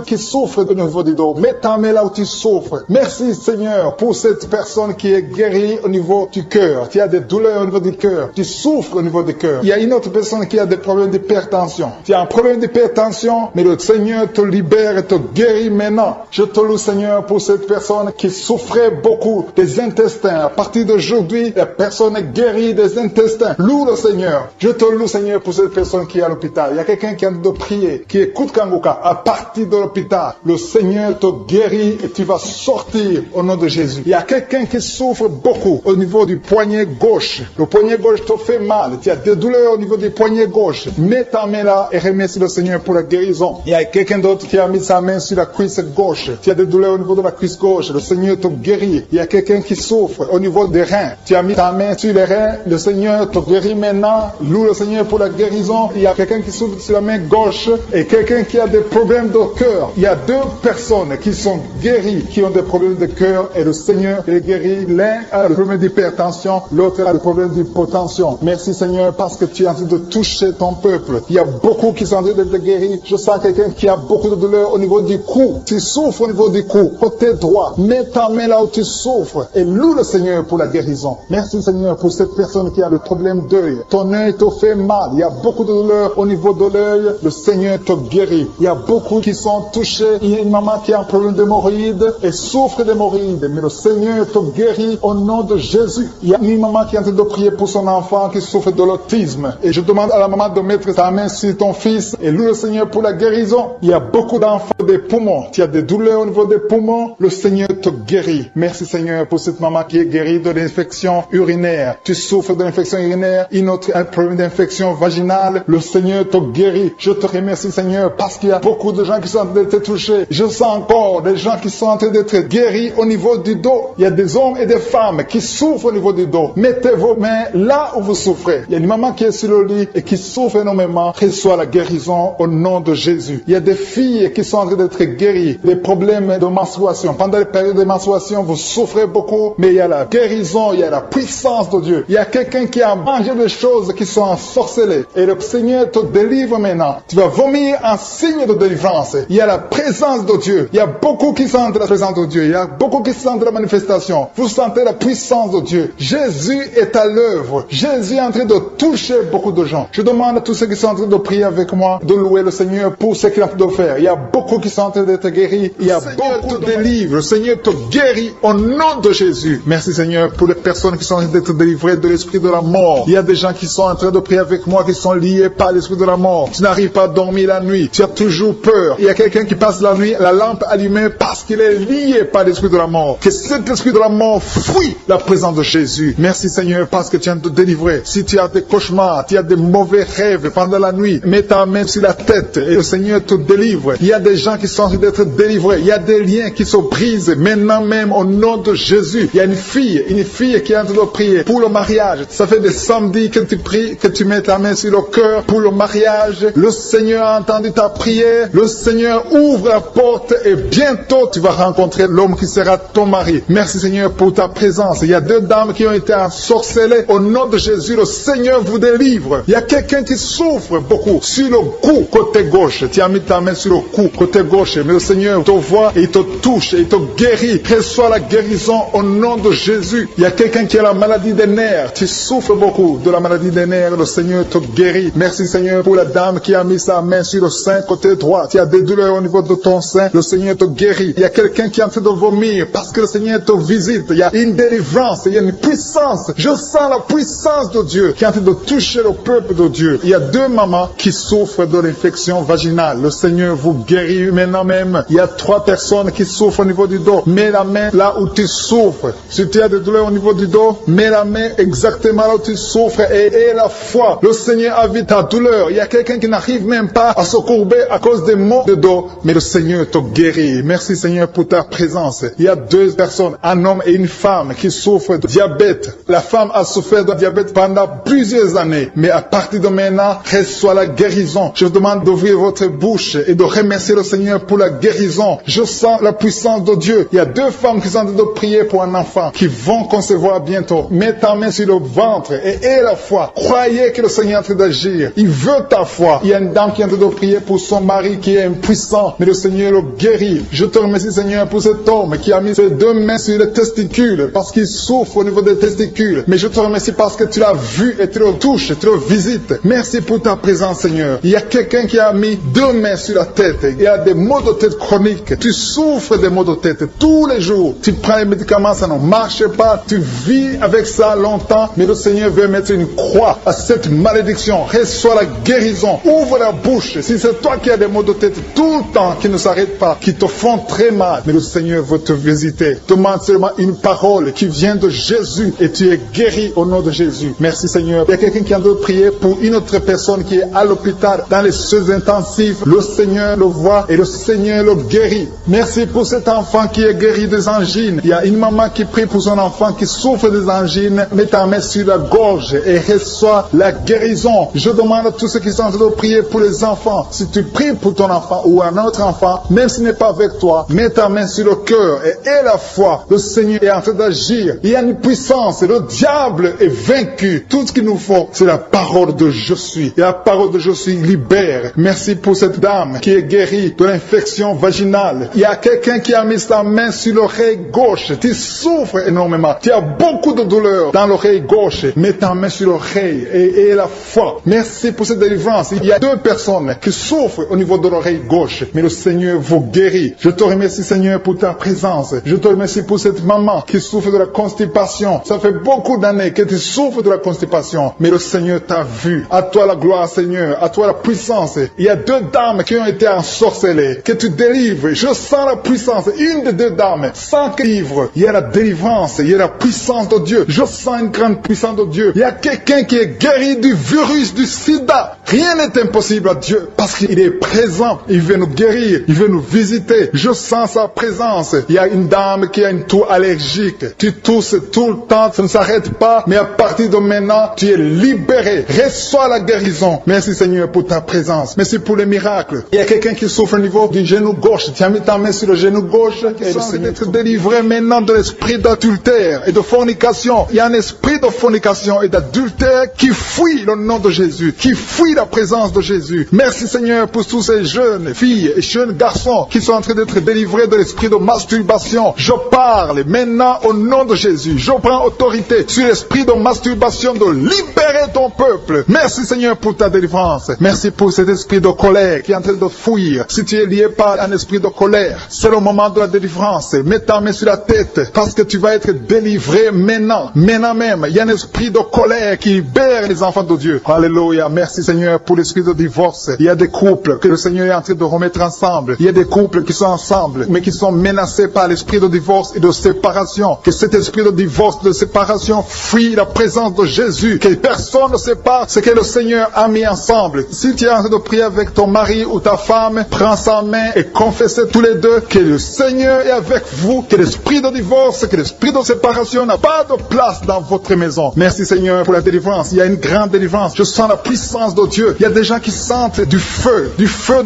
qui souffrent au niveau du dos. Mets ta main là où tu souffres. Merci Seigneur pour cette personne qui est guérie au niveau du cœur. Tu as des douleurs au niveau du cœur. Tu souffres au niveau du cœur. Il y a une autre personne qui a des problèmes d'hypertension. Tu as un problème d'hypertension, mais le Seigneur te libère et te guérit maintenant. Je te loue Seigneur pour cette personne qui souffrait beaucoup des intestins. À partir d'aujourd'hui, la personne est guérie des intestins. Loue le Seigneur. Je te loue Seigneur pour cette personne qui est à l'hôpital. Il y a quelqu'un qui a de prier, qui écoute Kanguka. À partir de l'hôpital, le Seigneur te guérit et tu vas sortir au nom de Jésus. Il y a quelqu'un qui souffre beaucoup au niveau du poignet gauche. Le poignet gauche te fait mal. Tu as des douleurs au niveau du poignet gauche. Mets ta main là et remercie le Seigneur pour la guérison. Il y a quelqu'un d'autre qui a mis sa main sur la cuisse gauche. Tu as des douleurs au niveau de la cuisse gauche. Le Seigneur te guérit. Il y a quelqu'un qui souffre au niveau des reins. Tu as mis ta main sur les reins. Le Seigneur te guérit maintenant. Loue le Seigneur pour la guérison. Il y a quelqu'un qui souffre sur la main gauche et quelqu'un qui a des problèmes de cœur. Il y a deux personnes qui sont guéries, qui ont des problèmes de cœur et le Seigneur les guérit. L'un a le problème d'hypertension, l'autre a le problème d'hypotension. Merci Seigneur parce que tu es en train de toucher ton peuple. Il y a beaucoup qui sont en train d'être guéris. Je sens quelqu'un qui a beaucoup de douleur au niveau du cou. Tu souffres au niveau du cou, côté droit. Mets ta main là où tu souffres et loue le Seigneur pour la guérison. Merci Seigneur pour cette personne qui a le problème d'œil. Ton œil te fait mal. Il y a beaucoup de douleur au niveau de l'œil. Le Seigneur te guérit. Il y a beaucoup qui sont touchés. Il y a une maman qui a un problème d'hémorroïdes et souffre d'hémorroïdes. Mais le Seigneur te guérit au nom de Jésus. Il y a une maman qui est en train de prier pour son enfant qui souffre de l'autisme. Et je demande à la maman de mettre sa main sur ton fils et loue le Seigneur pour la guérison. Il y a beaucoup d'enfants des poumons. Tu as des douleurs au niveau des poumons. Le Seigneur te guérit. Merci Seigneur pour cette maman qui est guérie de l'infection urinaire. Tu souffres de l'infection urinaire. Une autre a un problème d'infection vaginale. Le Seigneur te guérit. Je te remercie Seigneur parce qu'il y a beaucoup de gens qui sont en train d'être touchés. Je sens encore des gens qui sont en train d'être guéris au niveau du dos. Il y a des hommes et des femmes qui souffrent au niveau du dos. Mettez vos mains là où vous souffrez. Il y a une maman qui est sur le lit et qui souffre énormément. Reçois la guérison au nom de Jésus. Il y a des filles qui sont en train d'être guéries des problèmes de menstruation. Pendant les périodes de menstruation, vous souffrez beaucoup, mais il y a la guérison, il y a la puissance de Dieu. Il y a quelqu'un qui a mangé des choses qui sont ensorcelées et le Seigneur te délivre maintenant. Tu vas vomir un signe de délivrance. Il y a la présence de Dieu. Il y a beaucoup qui sentent la présence de Dieu. Il y a beaucoup qui sentent la manifestation. Vous sentez la puissance de Dieu. Jésus est à l'œuvre. Jésus est en train de toucher beaucoup de gens. Je demande à tous ceux qui sont en train de prier avec moi de louer le Seigneur pour ce qu'il est en train de faire. Il y a beaucoup qui sont en train d'être guéris. Il y a beaucoup de délivres. Le Seigneur te guérit au nom de Jésus. Merci Seigneur pour les personnes qui sont en train d'être délivrées de l'esprit de la mort. Il y a des gens qui sont en train de prier avec moi qui sont liés par l'esprit de la mort. Tu n'arrives pas à dormir la nuit. Tu as toujours peur. Il y a quelqu'un qui passe la nuit, la lampe allumée parce qu'il est lié par l'esprit de la mort. Que cet esprit de la mort fuit la présence de Jésus. Merci Seigneur parce que tu viens de te délivrer. Si tu as des cauchemars, tu as des mauvais rêves pendant la nuit, mets ta main sur la tête et le Seigneur te délivre. Il y a des gens qui sont en train d'être délivrés. Il y a des liens qui se brisent maintenant même au nom de Jésus. Il y a une fille qui est en train de prier pour le mariage. Ça fait des samedis que tu pries que tu mets ta main sur le cœur pour le mariage. Le Seigneur a entendu ta prière. Le Seigneur ouvre la porte et bientôt tu vas rencontrer l'homme qui sera ton mari. Merci Seigneur pour ta présence. Il y a 2 dames qui ont été ensorcelées. Au nom de Jésus, le Seigneur vous délivre. Il y a quelqu'un qui souffre beaucoup sur le cou, côté gauche. Tu as mis ta main sur le cou, côté gauche. Mais le Seigneur te voit et il te touche et il te guérit. Reçois la guérison au nom de Jésus. Il y a quelqu'un qui a la maladie des nerfs. Tu souffres beaucoup de la maladie des nerfs. Le Seigneur te guérit. Merci Seigneur pour la dame qui a mis sa main sur le sein, côté droit. Tu as des douleurs au niveau de ton sein. Le Seigneur te guérit. Il y a quelqu'un qui est en train de vomir parce que le Seigneur te visite. Il y a une délivrance. Il y a une puissance. Je sens la puissance de Dieu qui est en train de toucher le peuple de Dieu. Il y a 2 mamans qui souffrent de l'infection vaginale. Le Seigneur vous guérit maintenant même. Il y a 3 personnes qui souffrent au niveau du dos. Mets la main là où tu souffres. Si tu as des douleurs au niveau du dos, mets la main exactement là où tu souffres et aie la foi. Le Seigneur a vu ta douleur. Il y a quelqu'un qui n'arrive même pas à se courber à cause des maux de dos, mais le Seigneur te guérit. Merci Seigneur pour ta présence. Il y a 2 personnes, un homme et une femme qui souffrent de diabète. La femme a souffert de diabète pendant plusieurs années, mais à partir de maintenant, reçoit la guérison. Je vous demande d'ouvrir votre bouche et de remercier le Seigneur pour la guérison. Je sens la puissance de Dieu. Il y a 2 femmes qui sont en train de prier pour un enfant qui vont concevoir bientôt. Mets ta main sur le ventre et aie la foi. Croyez que le Seigneur est en train d'agir. Il veut ta foi. Il y a une dame qui est en train de prier pour son mari qui est impuissant, mais le Seigneur le guérit. Je te remercie Seigneur pour cet homme qui a mis ses 2 mains sur les testicules parce qu'il souffre au niveau des testicules. Mais je te remercie parce que tu l'as vu et tu le touches, tu le visites. Merci pour ta présence Seigneur. Il y a quelqu'un qui a mis 2 mains sur la tête. Il y a des maux de tête chroniques. Tu souffres des maux de tête tous les jours. Tu prends les médicaments, ça ne marche pas. Tu vis avec ça longtemps, mais le Seigneur veut mettre une croix à cette malédiction. Reçois la guérison. Ouvre la bouche. Si c'est toi qui as des maux de tête tout le temps, qui ne s'arrêtent pas, qui te font très mal, mais le Seigneur veut te visiter. Demande seulement une parole qui vient de Jésus et tu es guéri au nom de Jésus. Merci Seigneur. Il y a quelqu'un qui a de prier pour une autre personne qui est à l'hôpital dans les soins intensifs. Le Seigneur le voit et le Seigneur le guérit. Merci pour cet enfant qui est guéri des angines. Il y a une maman qui prie pour son enfant qui souffre des angines. Mets ta main sur la gorge et reçois la guérison. Je demande à tous ceux qui sont en train de prier pour les enfants. Si tu pries pour ton enfant ou un autre enfant, même s'il n'est pas avec toi, mets ta main sur le cœur et aie la foi. Le Seigneur est en train d'agir. Il y a une puissance. Le diable est vaincu. Tout ce qu'il nous faut, c'est la parole de je suis. Et la parole de je suis libère. Merci pour cette dame qui est guérie de l'infection vaginale. Il y a quelqu'un qui a mis sa main sur l'oreille gauche. Tu souffres énormément. Tu as beaucoup de douleur dans l'oreille gauche. Mets ta main sur l'oreille et aie la foi. Merci pour cette délivrance. Il y a 2 personnes qui souffrent au niveau de l'oreille gauche, mais le Seigneur vous guérit. Je te remercie Seigneur pour ta présence. Je te remercie pour cette maman qui souffre de la constipation. Ça fait beaucoup d'années que tu souffres de la constipation, mais le Seigneur t'a vu. À toi la gloire Seigneur, à toi la puissance. Il y a 2 dames qui ont été ensorcelées, que tu délivres. Je sens la puissance. Une des 2 dames, sans livre, il y a la délivrance, il y a la puissance de Dieu. Je sens une grande puissance de Dieu. Il y a quelqu'un qui est guéri du virus du sida. Rien n'est impossible à Dieu parce qu'il est présent. Il veut nous guérir, il veut nous visiter. Je sens sa présence. Il y a une dame qui a une toux allergique. Tu tousses tout le temps, ça ne s'arrête pas, mais à partir de maintenant, tu es libéré. Reçois la guérison. Merci Seigneur pour ta présence. Merci pour les miracles. Il y a quelqu'un qui souffre au niveau du genou gauche. Tu as mis ta main sur le genou gauche et le Seigneur est délivré maintenant de l'esprit d'adultère et de fornication. Il y a un esprit de fornication et d'adultère qui fuit le nom de Jésus, qui fuit la présence de Jésus. Merci Seigneur pour tous ces jeunes filles et jeunes garçons qui sont en train d'être délivrés de l'esprit de masturbation. Je parle maintenant au nom de Jésus. Je prends autorité sur l'esprit de masturbation de libérer ton peuple. Merci Seigneur pour ta délivrance. Merci pour cet esprit de colère qui est en train de fuir. Si tu es lié par un esprit de colère, c'est le moment de la délivrance. Mets ta main sur la tête parce que tu vas être délivré maintenant. Maintenant même, il y a un esprit de colère qui libère les enfants de Dieu. Alléluia. Merci Seigneur Seigneur, pour l'esprit de divorce. Il y a des couples que le Seigneur est en train de remettre ensemble. Il y a des couples qui sont ensemble, mais qui sont menacés par l'esprit de divorce et de séparation. Que cet esprit de divorce, de séparation, fuit la présence de Jésus. Que personne ne sépare ce que le Seigneur a mis ensemble. Si tu es en train de prier avec ton mari ou ta femme, prends sa main et confessez tous les deux que le Seigneur est avec vous, que l'esprit de divorce, que l'esprit de séparation n'a pas de place dans votre maison. Merci Seigneur pour la délivrance. Il y a une grande délivrance. Je sens la puissance de Dieu. Il y a des gens qui sentent du feu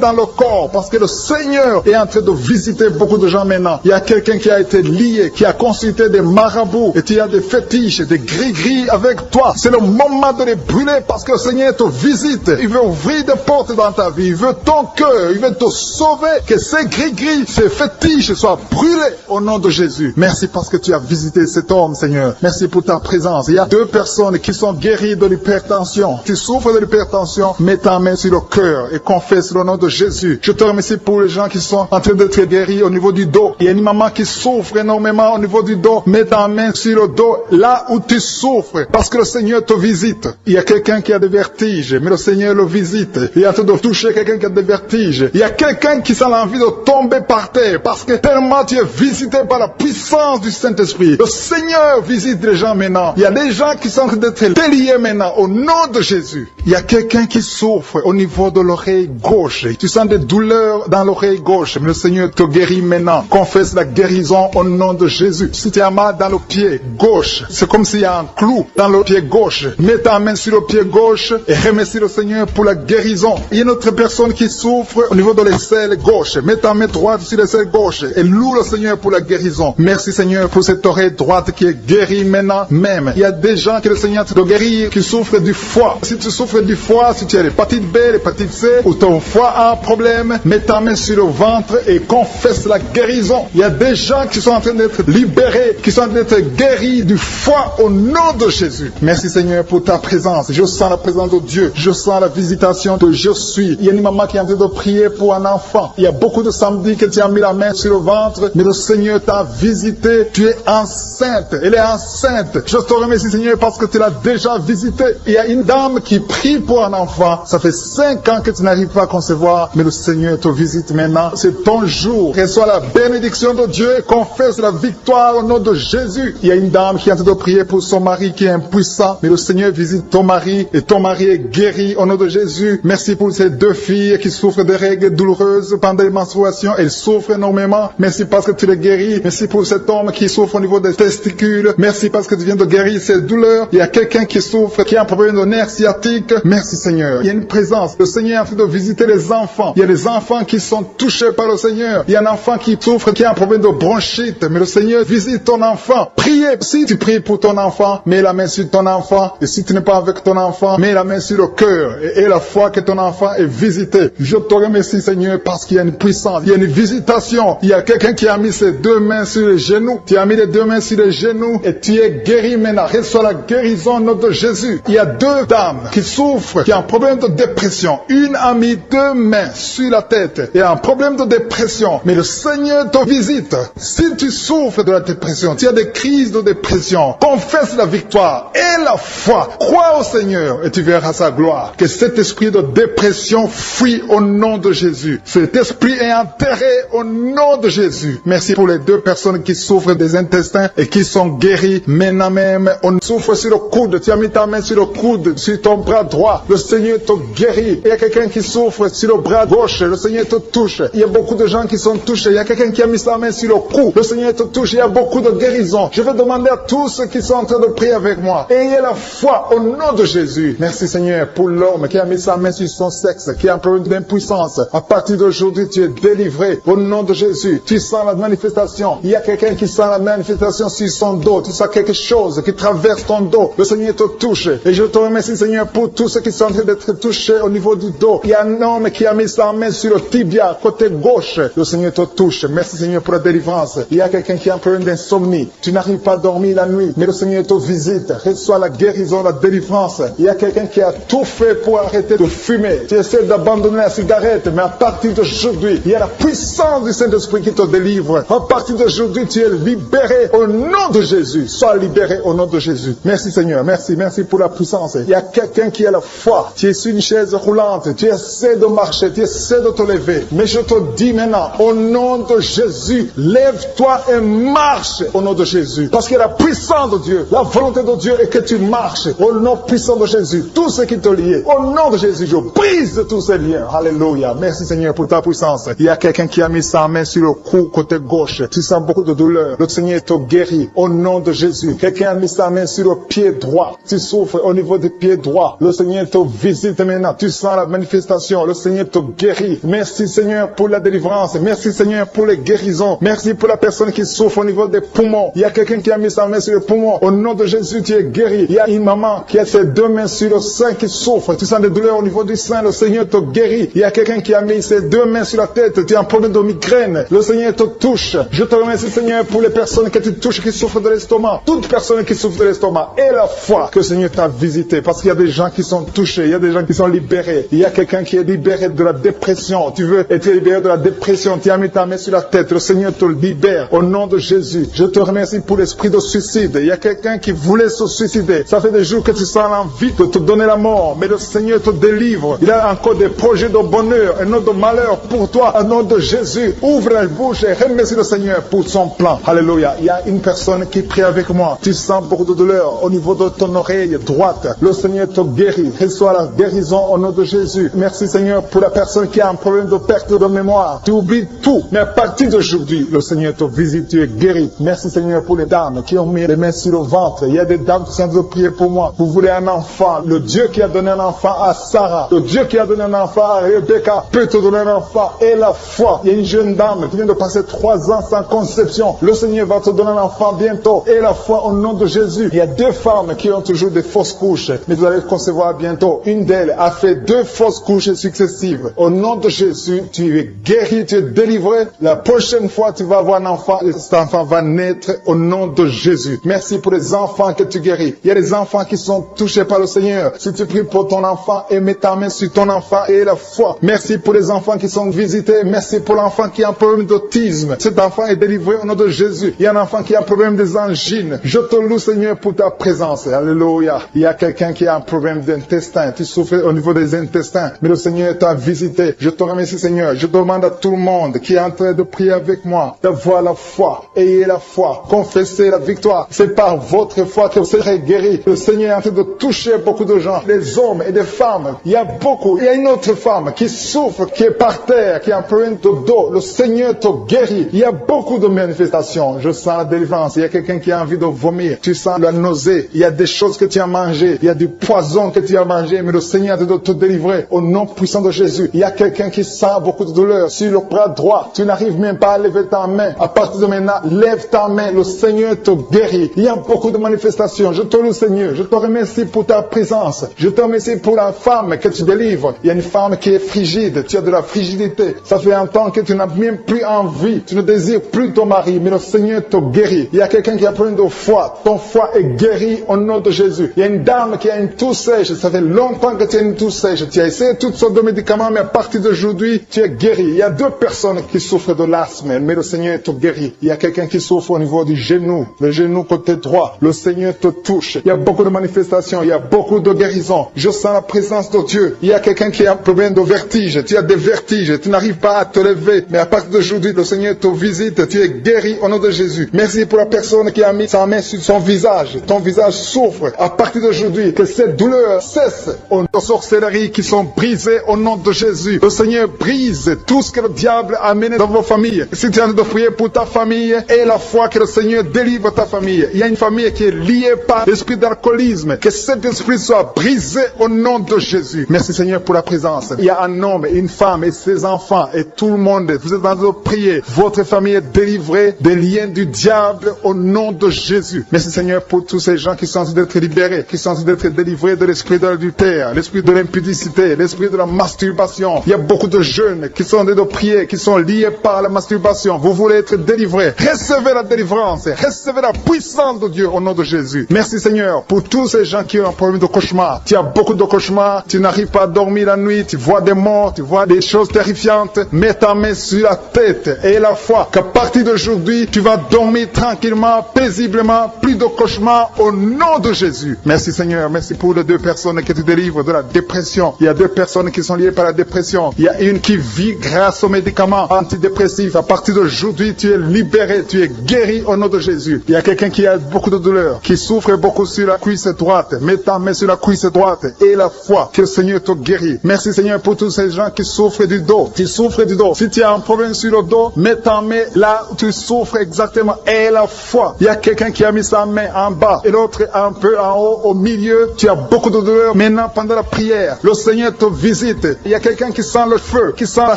dans le corps, parce que le Seigneur est en train de visiter beaucoup de gens maintenant. Il y a quelqu'un qui a été lié, qui a consulté des marabouts, et tu as des fétiches, des gris-gris avec toi. C'est le moment de les brûler, parce que le Seigneur te visite. Il veut ouvrir des portes dans ta vie. Il veut ton cœur. Il veut te sauver. Que ces gris-gris, ces fétiches soient brûlés au nom de Jésus. Merci parce que tu as visité cet homme, Seigneur. Merci pour ta présence. Il y a 2 personnes qui sont guéries de l'hypertension. Tu souffres de l'hypertension, mets ta main sur le cœur et confesse le nom de Jésus. Je te remercie pour les gens qui sont en train d'être guéris au niveau du dos. Il y a une maman qui souffre énormément au niveau du dos. Mets ta main sur le dos, là où tu souffres, parce que le Seigneur te visite. Il y a quelqu'un qui a des vertiges, mais le Seigneur le visite. Il est en train de toucher quelqu'un qui a des vertiges. Il y a quelqu'un qui sent l'envie de tomber par terre, parce que tellement tu es visité par la puissance du Saint-Esprit. Le Seigneur visite les gens maintenant. Il y a des gens qui sont en train d'être déliés maintenant, au nom de Jésus. Il y a quelqu'un qui souffre au niveau de l'oreille gauche. Tu sens des douleurs dans l'oreille gauche, mais le Seigneur te guérit maintenant. Confesse la guérison au nom de Jésus. Si tu as mal dans le pied gauche, c'est comme s'il y a un clou dans le pied gauche. Mets ta main sur le pied gauche et remercie le Seigneur pour la guérison. Il y a une autre personne qui souffre au niveau de l'aisselle gauche. Mets ta main droite sur l'aisselle gauche et loue le Seigneur pour la guérison. Merci Seigneur pour cette oreille droite qui est guérie maintenant même. Il y a des gens que le Seigneur te guérit qui souffrent du foie. Si tu souffres du foie, si tu as l'hépatite B, l'hépatite C, ou ton foie a un problème, mets ta main sur le ventre et confesse la guérison. Il y a des gens qui sont en train d'être libérés, qui sont en train d'être guéris du foie au nom de Jésus. Merci Seigneur pour ta présence. Je sens la présence de Dieu. Je sens la visitation de je suis. Il y a une maman qui est en train de prier pour un enfant. Il y a beaucoup de samedis que tu as mis la main sur le ventre, mais le Seigneur t'a visité. Tu es enceinte. Elle est enceinte. Je te remercie Seigneur parce que tu l'as déjà visité. Il y a une dame qui prie pour un enfant. Ça fait 5 ans que tu n'arrives pas à concevoir, mais le Seigneur te visite maintenant. C'est ton jour. Reçois la bénédiction de Dieu et confesse la victoire au nom de Jésus. Il y a une dame qui est en train de prier pour son mari qui est impuissant, mais le Seigneur visite ton mari et ton mari est guéri au nom de Jésus. Merci pour ces 2 filles qui souffrent de règles douloureuses pendant les menstruations. Elles souffrent énormément. Merci parce que tu les guéris. Merci pour cet homme qui souffre au niveau des testicules. Merci parce que tu viens de guérir ces douleurs. Il y a quelqu'un qui souffre, qui a un problème de nerf sciatique. Merci Seigneur. Il y a une présence. Le Seigneur est en train de visiter les enfants. Il y a des enfants qui sont touchés par le Seigneur. Il y a un enfant qui souffre, qui a un problème de bronchite. Mais le Seigneur visite ton enfant. Priez. Si tu pries pour ton enfant, mets la main sur ton enfant. Et si tu n'es pas avec ton enfant, mets la main sur le cœur. Et la foi que ton enfant est visité. Je te remercie Seigneur parce qu'il y a une puissance. Il y a une visitation. Il y a quelqu'un qui a mis ses 2 mains sur les genoux. Tu as mis les 2 mains sur les genoux et tu es guéri maintenant. Reçois la guérison au nom de Jésus. Il y a 2 dames qui souffrent, qui ont un problème de dépression. Une a mis 2 mains sur la tête et a un problème de dépression. Mais le Seigneur te visite. Si tu souffres de la dépression, tu as des crises de dépression, confesse la victoire et la foi. Crois au Seigneur et tu verras sa gloire. Que cet esprit de dépression fuit au nom de Jésus. Cet esprit est enterré au nom de Jésus. Merci pour les 2 personnes qui souffrent des intestins et qui sont guéries maintenant même. On souffre sur le coude. Tu as mis ta main sur le coude, sur ton bras droit. Le Seigneur te guérit. Il y a quelqu'un qui souffre sur le bras gauche. Le Seigneur te touche. Il y a beaucoup de gens qui sont touchés. Il y a quelqu'un qui a mis sa main sur le cou. Le Seigneur te touche. Il y a beaucoup de guérisons. Je vais demander à tous ceux qui sont en train de prier avec moi. Ayez la foi au nom de Jésus. Merci Seigneur pour l'homme qui a mis sa main sur son sexe, qui a un problème d'impuissance. À partir d'aujourd'hui, tu es délivré au nom de Jésus. Tu sens la manifestation. Il y a quelqu'un qui sent la manifestation sur son dos. Tu sens quelque chose qui traverse ton dos. Le Seigneur te touche. Et je te remercie Seigneur pour tous ceux qui sont en train d'être touchés au niveau du dos. Il y a un homme qui a mis sa main sur le tibia, côté gauche. Le Seigneur te touche. Merci Seigneur pour la délivrance. Il y a quelqu'un qui a un problème d'insomnie. Tu n'arrives pas à dormir la nuit, mais le Seigneur te visite. Reçois la guérison, la délivrance. Il y a quelqu'un qui a tout fait pour arrêter de fumer. Tu essaies d'abandonner la cigarette, mais à partir d'aujourd'hui, il y a la puissance du Saint-Esprit qui te délivre. À partir d'aujourd'hui, tu es libéré au nom de Jésus. Sois libéré au nom de Jésus. Merci Seigneur. Merci pour la puissance. Il y a quelqu'un qui a la foi. toi. Tu es sur une chaise roulante, tu essaies de marcher, tu essaies de te lever. Mais je te dis maintenant, au nom de Jésus, lève-toi et marche au nom de Jésus. Parce que la puissance de Dieu, la volonté de Dieu est que tu marches au nom puissant de Jésus. Tout ce qui te lie, au nom de Jésus, je brise tous ces liens. Alléluia. Merci Seigneur pour ta puissance. Il y a quelqu'un qui a mis sa main sur le cou côté gauche. Tu sens beaucoup de douleur. Le Seigneur te guérit au nom de Jésus. Quelqu'un a mis sa main sur le pied droit. Tu souffres au niveau du pied droit. Le Seigneur te visite maintenant. Tu sens la manifestation. Le Seigneur te guérit. Merci Seigneur pour la délivrance. Merci Seigneur pour les guérisons. Merci pour la personne qui souffre au niveau des poumons. Il y a quelqu'un qui a mis sa main sur le poumon. Au nom de Jésus, tu es guéri. Il y a une maman qui a ses deux mains sur le sein qui souffre. Tu sens des douleurs au niveau du sein. Le Seigneur te guérit. Il y a quelqu'un qui a mis ses deux mains sur la tête. Tu as un problème de migraine. Le Seigneur te touche. Je te remercie Seigneur pour les personnes que tu touches qui souffrent de l'estomac. Toute personne qui souffre de l'estomac. Et la foi que le Seigneur t'a visité. Parce qu'il y a des gens qui sont touchés. Il y a des gens qui sont libérés. Il y a quelqu'un qui est libéré de la dépression. Tu veux être libéré de la dépression. Tu as mis ta main sur la tête. Le Seigneur te libère. Au nom de Jésus. Je te remercie pour l'esprit de suicide. Il y a quelqu'un qui voulait se suicider. Ça fait des jours que tu sens l'envie de te donner la mort. Mais le Seigneur te délivre. Il a encore des projets de bonheur et non de malheur pour toi. Au nom de Jésus. Ouvre la bouche et remercie le Seigneur pour son plan. Alléluia. Il y a une personne qui prie avec moi. Tu sens beaucoup de douleur au niveau de ton oreille droite. Le Seigneur te guérit. Reçois la guérison au nom de Jésus. Merci Seigneur pour la personne qui a un problème de perte de mémoire. Tu oublies tout. Mais à partir d'aujourd'hui, le Seigneur te visite. Tu es guéri. Merci Seigneur pour les dames qui ont mis les mains sur le ventre. Il y a des dames qui sont en train de prier pour moi. Vous voulez un enfant. Le Dieu qui a donné un enfant à Sarah. Le Dieu qui a donné un enfant à Rebecca peut te donner un enfant. Et la foi. Il y a une jeune dame qui vient de passer 3 ans sans conception. Le Seigneur va te donner un enfant bientôt. Et la foi au nom de Jésus. Il y a 2 femmes qui ont toujours des fausses couches. Mais vous allez concevoir bientôt. Une d'elles a fait 2 fausses couches successives. Au nom de Jésus, tu es guéri, tu es délivré. La prochaine fois, tu vas avoir un enfant. Et cet enfant va naître au nom de Jésus. Merci pour les enfants que tu guéris. Il y a des enfants qui sont touchés par le Seigneur. Si tu pries pour ton enfant et mets ta main sur ton enfant et la foi. Merci pour les enfants qui sont visités. Merci pour l'enfant qui a un problème d'autisme. Cet enfant est délivré au nom de Jésus. Il y a un enfant qui a un problème des angines. Je te loue Seigneur pour ta présence. Alléluia. Il y a quelqu'un qui a un problème d'intestin. Tu souffres au niveau des intestins. Mais le Seigneur t'a visité. Je te remercie Seigneur. Je demande à tout le monde qui est en train de prier avec moi d'avoir la foi. Ayez la foi. Confessez la victoire. C'est par votre foi que vous serez guéris. Le Seigneur est en train de toucher beaucoup de gens. Des hommes et des femmes. Il y a beaucoup. Il y a une autre femme qui souffre, qui est par terre, qui a un problème de dos. Le Seigneur te guérit. Il y a beaucoup de manifestations. Je sens la délivrance. Il y a quelqu'un qui a envie de vomir. Tu sens la nausée. Il y a des choses que tu as mangées. Il y a du poison que tu as mangé. Mais le Seigneur est de te délivrer. Au nom puissant de Jésus. Il y a quelqu'un qui sent beaucoup de douleur sur le bras droit. Tu n'arrives même pas à lever ta main. À partir de maintenant, lève ta main. Le Seigneur te guérit. Il y a beaucoup de manifestations. Je te loue Seigneur. Je te remercie pour ta présence. Je te remercie pour la femme que tu délivres. Il y a une femme qui est frigide. Tu as de la frigidité. Ça fait un temps que tu n'as même plus envie. Tu ne désires plus ton mari. Mais le Seigneur te guérit. Il y a quelqu'un qui a plein de foi. Ton foie est guéri au nom de Jésus. Il y a une dame qui a une toux sèche. Ça fait longtemps que tu as une toux sèche. Tu as essayé toutes sortes de médicaments. Mais à partir d'aujourd'hui, tu es guéri. Il y a 2 personnes qui souffrent de l'asthme. Mais le Seigneur te guérit. Il y a quelqu'un qui souffre au niveau du genou. Le genou côté droit. Le Seigneur te touche. Il y a beaucoup de manifestations. Il y a beaucoup de guérisons. Je sens la présence de Dieu. Il y a quelqu'un qui a un problème de vertige. Tu as des vertiges. Tu n'arrives pas à te lever. Mais à partir d'aujourd'hui, le Seigneur te visite. Tu es guéri au nom de Jésus. Merci pour la personne qui a mis sa main sur son visage. Ton visage souffre. À partir d'aujourd'hui, que cette douleur cesse. Aux sorcelleries qui sont brisées au nom de Jésus. Le Seigneur brise tout ce que le diable a amené dans vos familles. Si tu es en train de prier pour ta famille, et la foi que le Seigneur délivre ta famille. Il y a une famille qui est liée par l'esprit d'alcoolisme. Que cet esprit soit brisé au nom de Jésus. Merci Seigneur pour la présence. Il y a un homme, une femme et ses enfants et tout le monde. Vous êtes en train de prier. Votre famille est délivrée des liens du diable au nom de Jésus. Merci Seigneur pour tous ces gens qui sont en train d'être libérés, qui sont en train d'être délivrés de l'esprit de l'adultère, l'esprit de l'impudicité, l'esprit de la masturbation. Il y a beaucoup de jeunes qui sont en train de prier, qui sont liés par la masturbation. Vous voulez être délivrés. Recevez la délivrance. Recevez la puissance de Dieu au nom de Jésus. Merci Seigneur pour tous ces gens qui ont un problème de cauchemar. Tu as beaucoup de cauchemars. Tu n'arrives pas à dormir la nuit. Tu vois des morts. Tu vois des choses terrifiantes. Mets ta main sur la tête et la foi qu'à partir d'aujourd'hui, tu vas dormir tranquillement, paisiblement. Plus de cauchemars au nom de Jésus. Merci Seigneur. Merci pour les 2 personnes que tu délivres. délivre de la dépression. Il y a 2 personnes qui sont liées par la dépression. Il y a une qui vit grâce aux médicaments antidépressifs. À partir d'aujourd'hui, tu es libéré, tu es guéri au nom de Jésus. Il y a quelqu'un qui a beaucoup de douleur, qui souffre beaucoup sur la cuisse droite. Mets ta main sur la cuisse droite et la foi que le Seigneur te guérit. Merci Seigneur pour tous ces gens qui souffrent du dos. Tu souffres du dos. Si tu as un problème sur le dos, mets ta main là où tu souffres exactement et la foi. Il y a quelqu'un qui a mis sa main en bas et l'autre un peu en haut, au milieu. Tu as beaucoup de douleur. Maintenant, pendant la prière, le Seigneur te visite. Il y a quelqu'un qui sent le feu, qui sent la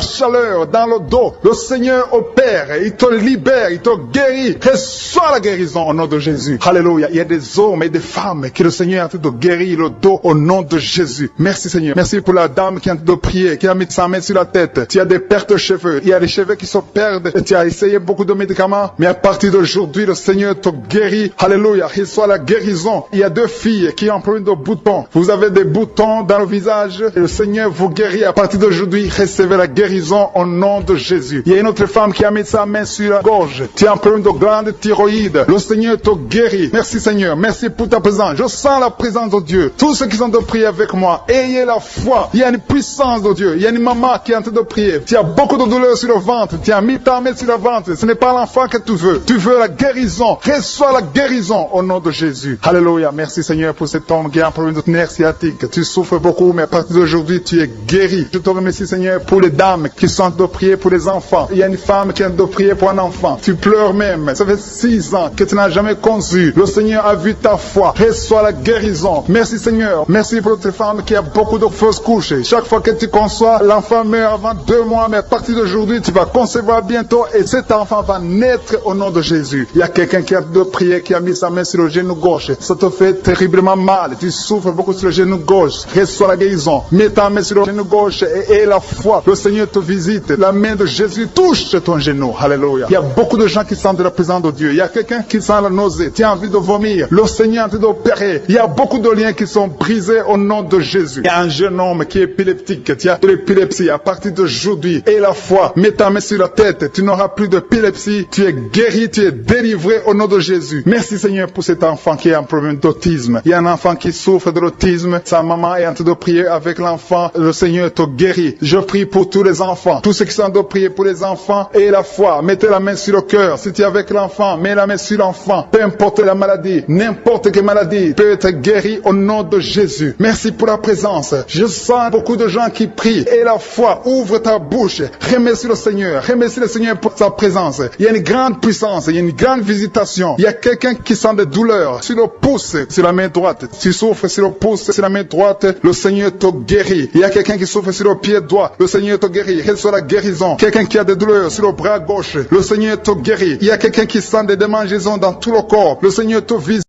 chaleur dans le dos. Le Seigneur opère, il te libère, il te guérit. Reçois la guérison au nom de Jésus. Alléluia. Il y a des hommes et des femmes que le Seigneur est en train de guérir le dos au nom de Jésus. Merci Seigneur. Merci pour la dame qui est en train de prier, qui a mis sa main sur la tête. Tu as des pertes de cheveux. Il y a des cheveux qui se perdent. Tu as essayé beaucoup de médicaments, mais à partir d'aujourd'hui, le Seigneur te guérit. Alléluia. Reçois la guérison. Il y a 2 filles qui ont un problème de boutons. Vous avez des boutons dans le visage et le Seigneur vous guérit. À partir d'aujourd'hui, recevez la guérison au nom de Jésus. Il y a une autre femme qui a mis sa main sur la gorge. Tu as un problème de glande thyroïde. Le Seigneur te guérit. Merci Seigneur. Merci pour ta présence. Je sens la présence de Dieu. Tous ceux qui sont de prier avec moi, ayez la foi. Il y a une puissance de Dieu. Il y a une maman qui est en train de prier. Tu as beaucoup de douleur sur le ventre. Tu as mis ta main sur le ventre. Ce n'est pas l'enfant que tu veux. Tu veux la guérison. Reçois la guérison au nom de Jésus. Alléluia. Merci Seigneur pour cet homme qui a un problème de nerf sciatique. Tu souffres beaucoup, mais à partir d'aujourd'hui, tu es guéri. Je te remercie Seigneur pour les dames qui sont de prier pour les enfants. Il y a une femme qui est de prier pour un enfant. Tu pleures même. Ça fait 6 ans que tu n'as jamais conçu. Le Seigneur a vu ta foi. Reçois la guérison. Merci Seigneur. Merci pour notre femme qui a beaucoup de fausses couches. Chaque fois que tu conçois, l'enfant meurt avant 2 mois, mais à partir d'aujourd'hui, tu vas concevoir bientôt et cet enfant va naître au nom de Jésus. Il y a quelqu'un qui a de prier, qui a mis sa main sur le genou gauche. Ça te fait terriblement mal. Tu souffres beaucoup sur le genou gauche. Reçois la guérison. Mets ta main sur le genou gauche et la foi. Le Seigneur te visite. La main de Jésus touche ton genou. Alléluia. Il y a beaucoup de gens qui sentent la présence de Dieu. Il y a quelqu'un qui sent la nausée. Tu as envie de vomir. Le Seigneur est en train d'opérer. Il y a beaucoup de liens qui sont brisés au nom de Jésus. Il y a un jeune homme qui est épileptique. Tu as de l'épilepsie à partir d'aujourd'hui. Et la foi. Mets ta main sur la tête. Tu n'auras plus d'épilepsie. Tu es guéri. Tu es délivré au nom de Jésus. Merci Seigneur pour cet enfant qui a un problème d'autisme. Il y a un enfant qui souffre de l'autisme. Sa maman est en train de prier avec l'enfant. Le Seigneur te guérit. Je prie pour tous les enfants. Tous ceux qui sont en train de prier pour les enfants et la foi. Mettez la main sur le cœur. Si tu es avec l'enfant, mets la main sur l'enfant. Peu importe la maladie, n'importe quelle maladie peut être guérie au nom de Jésus. Merci pour la présence. Je sens beaucoup de gens qui prient. Et la foi, ouvre ta bouche. Remercie le Seigneur. Remercie le Seigneur pour sa présence. Il y a une grande puissance. Il y a une grande visitation. Il y a quelqu'un qui sent des douleurs sur le pouce, sur la main droite. Tu souffres sur le pouce, sur la main droite. Le Seigneur te guérit. Il y a quelqu'un qui souffre sur le pied droit. Le Seigneur te guérit. Reçois la guérison. Quelqu'un qui a des douleurs sur le bras gauche. Le Seigneur te guérit. Il y a quelqu'un qui sent des démangeaisons dans tout le corps. Le Seigneur te visite.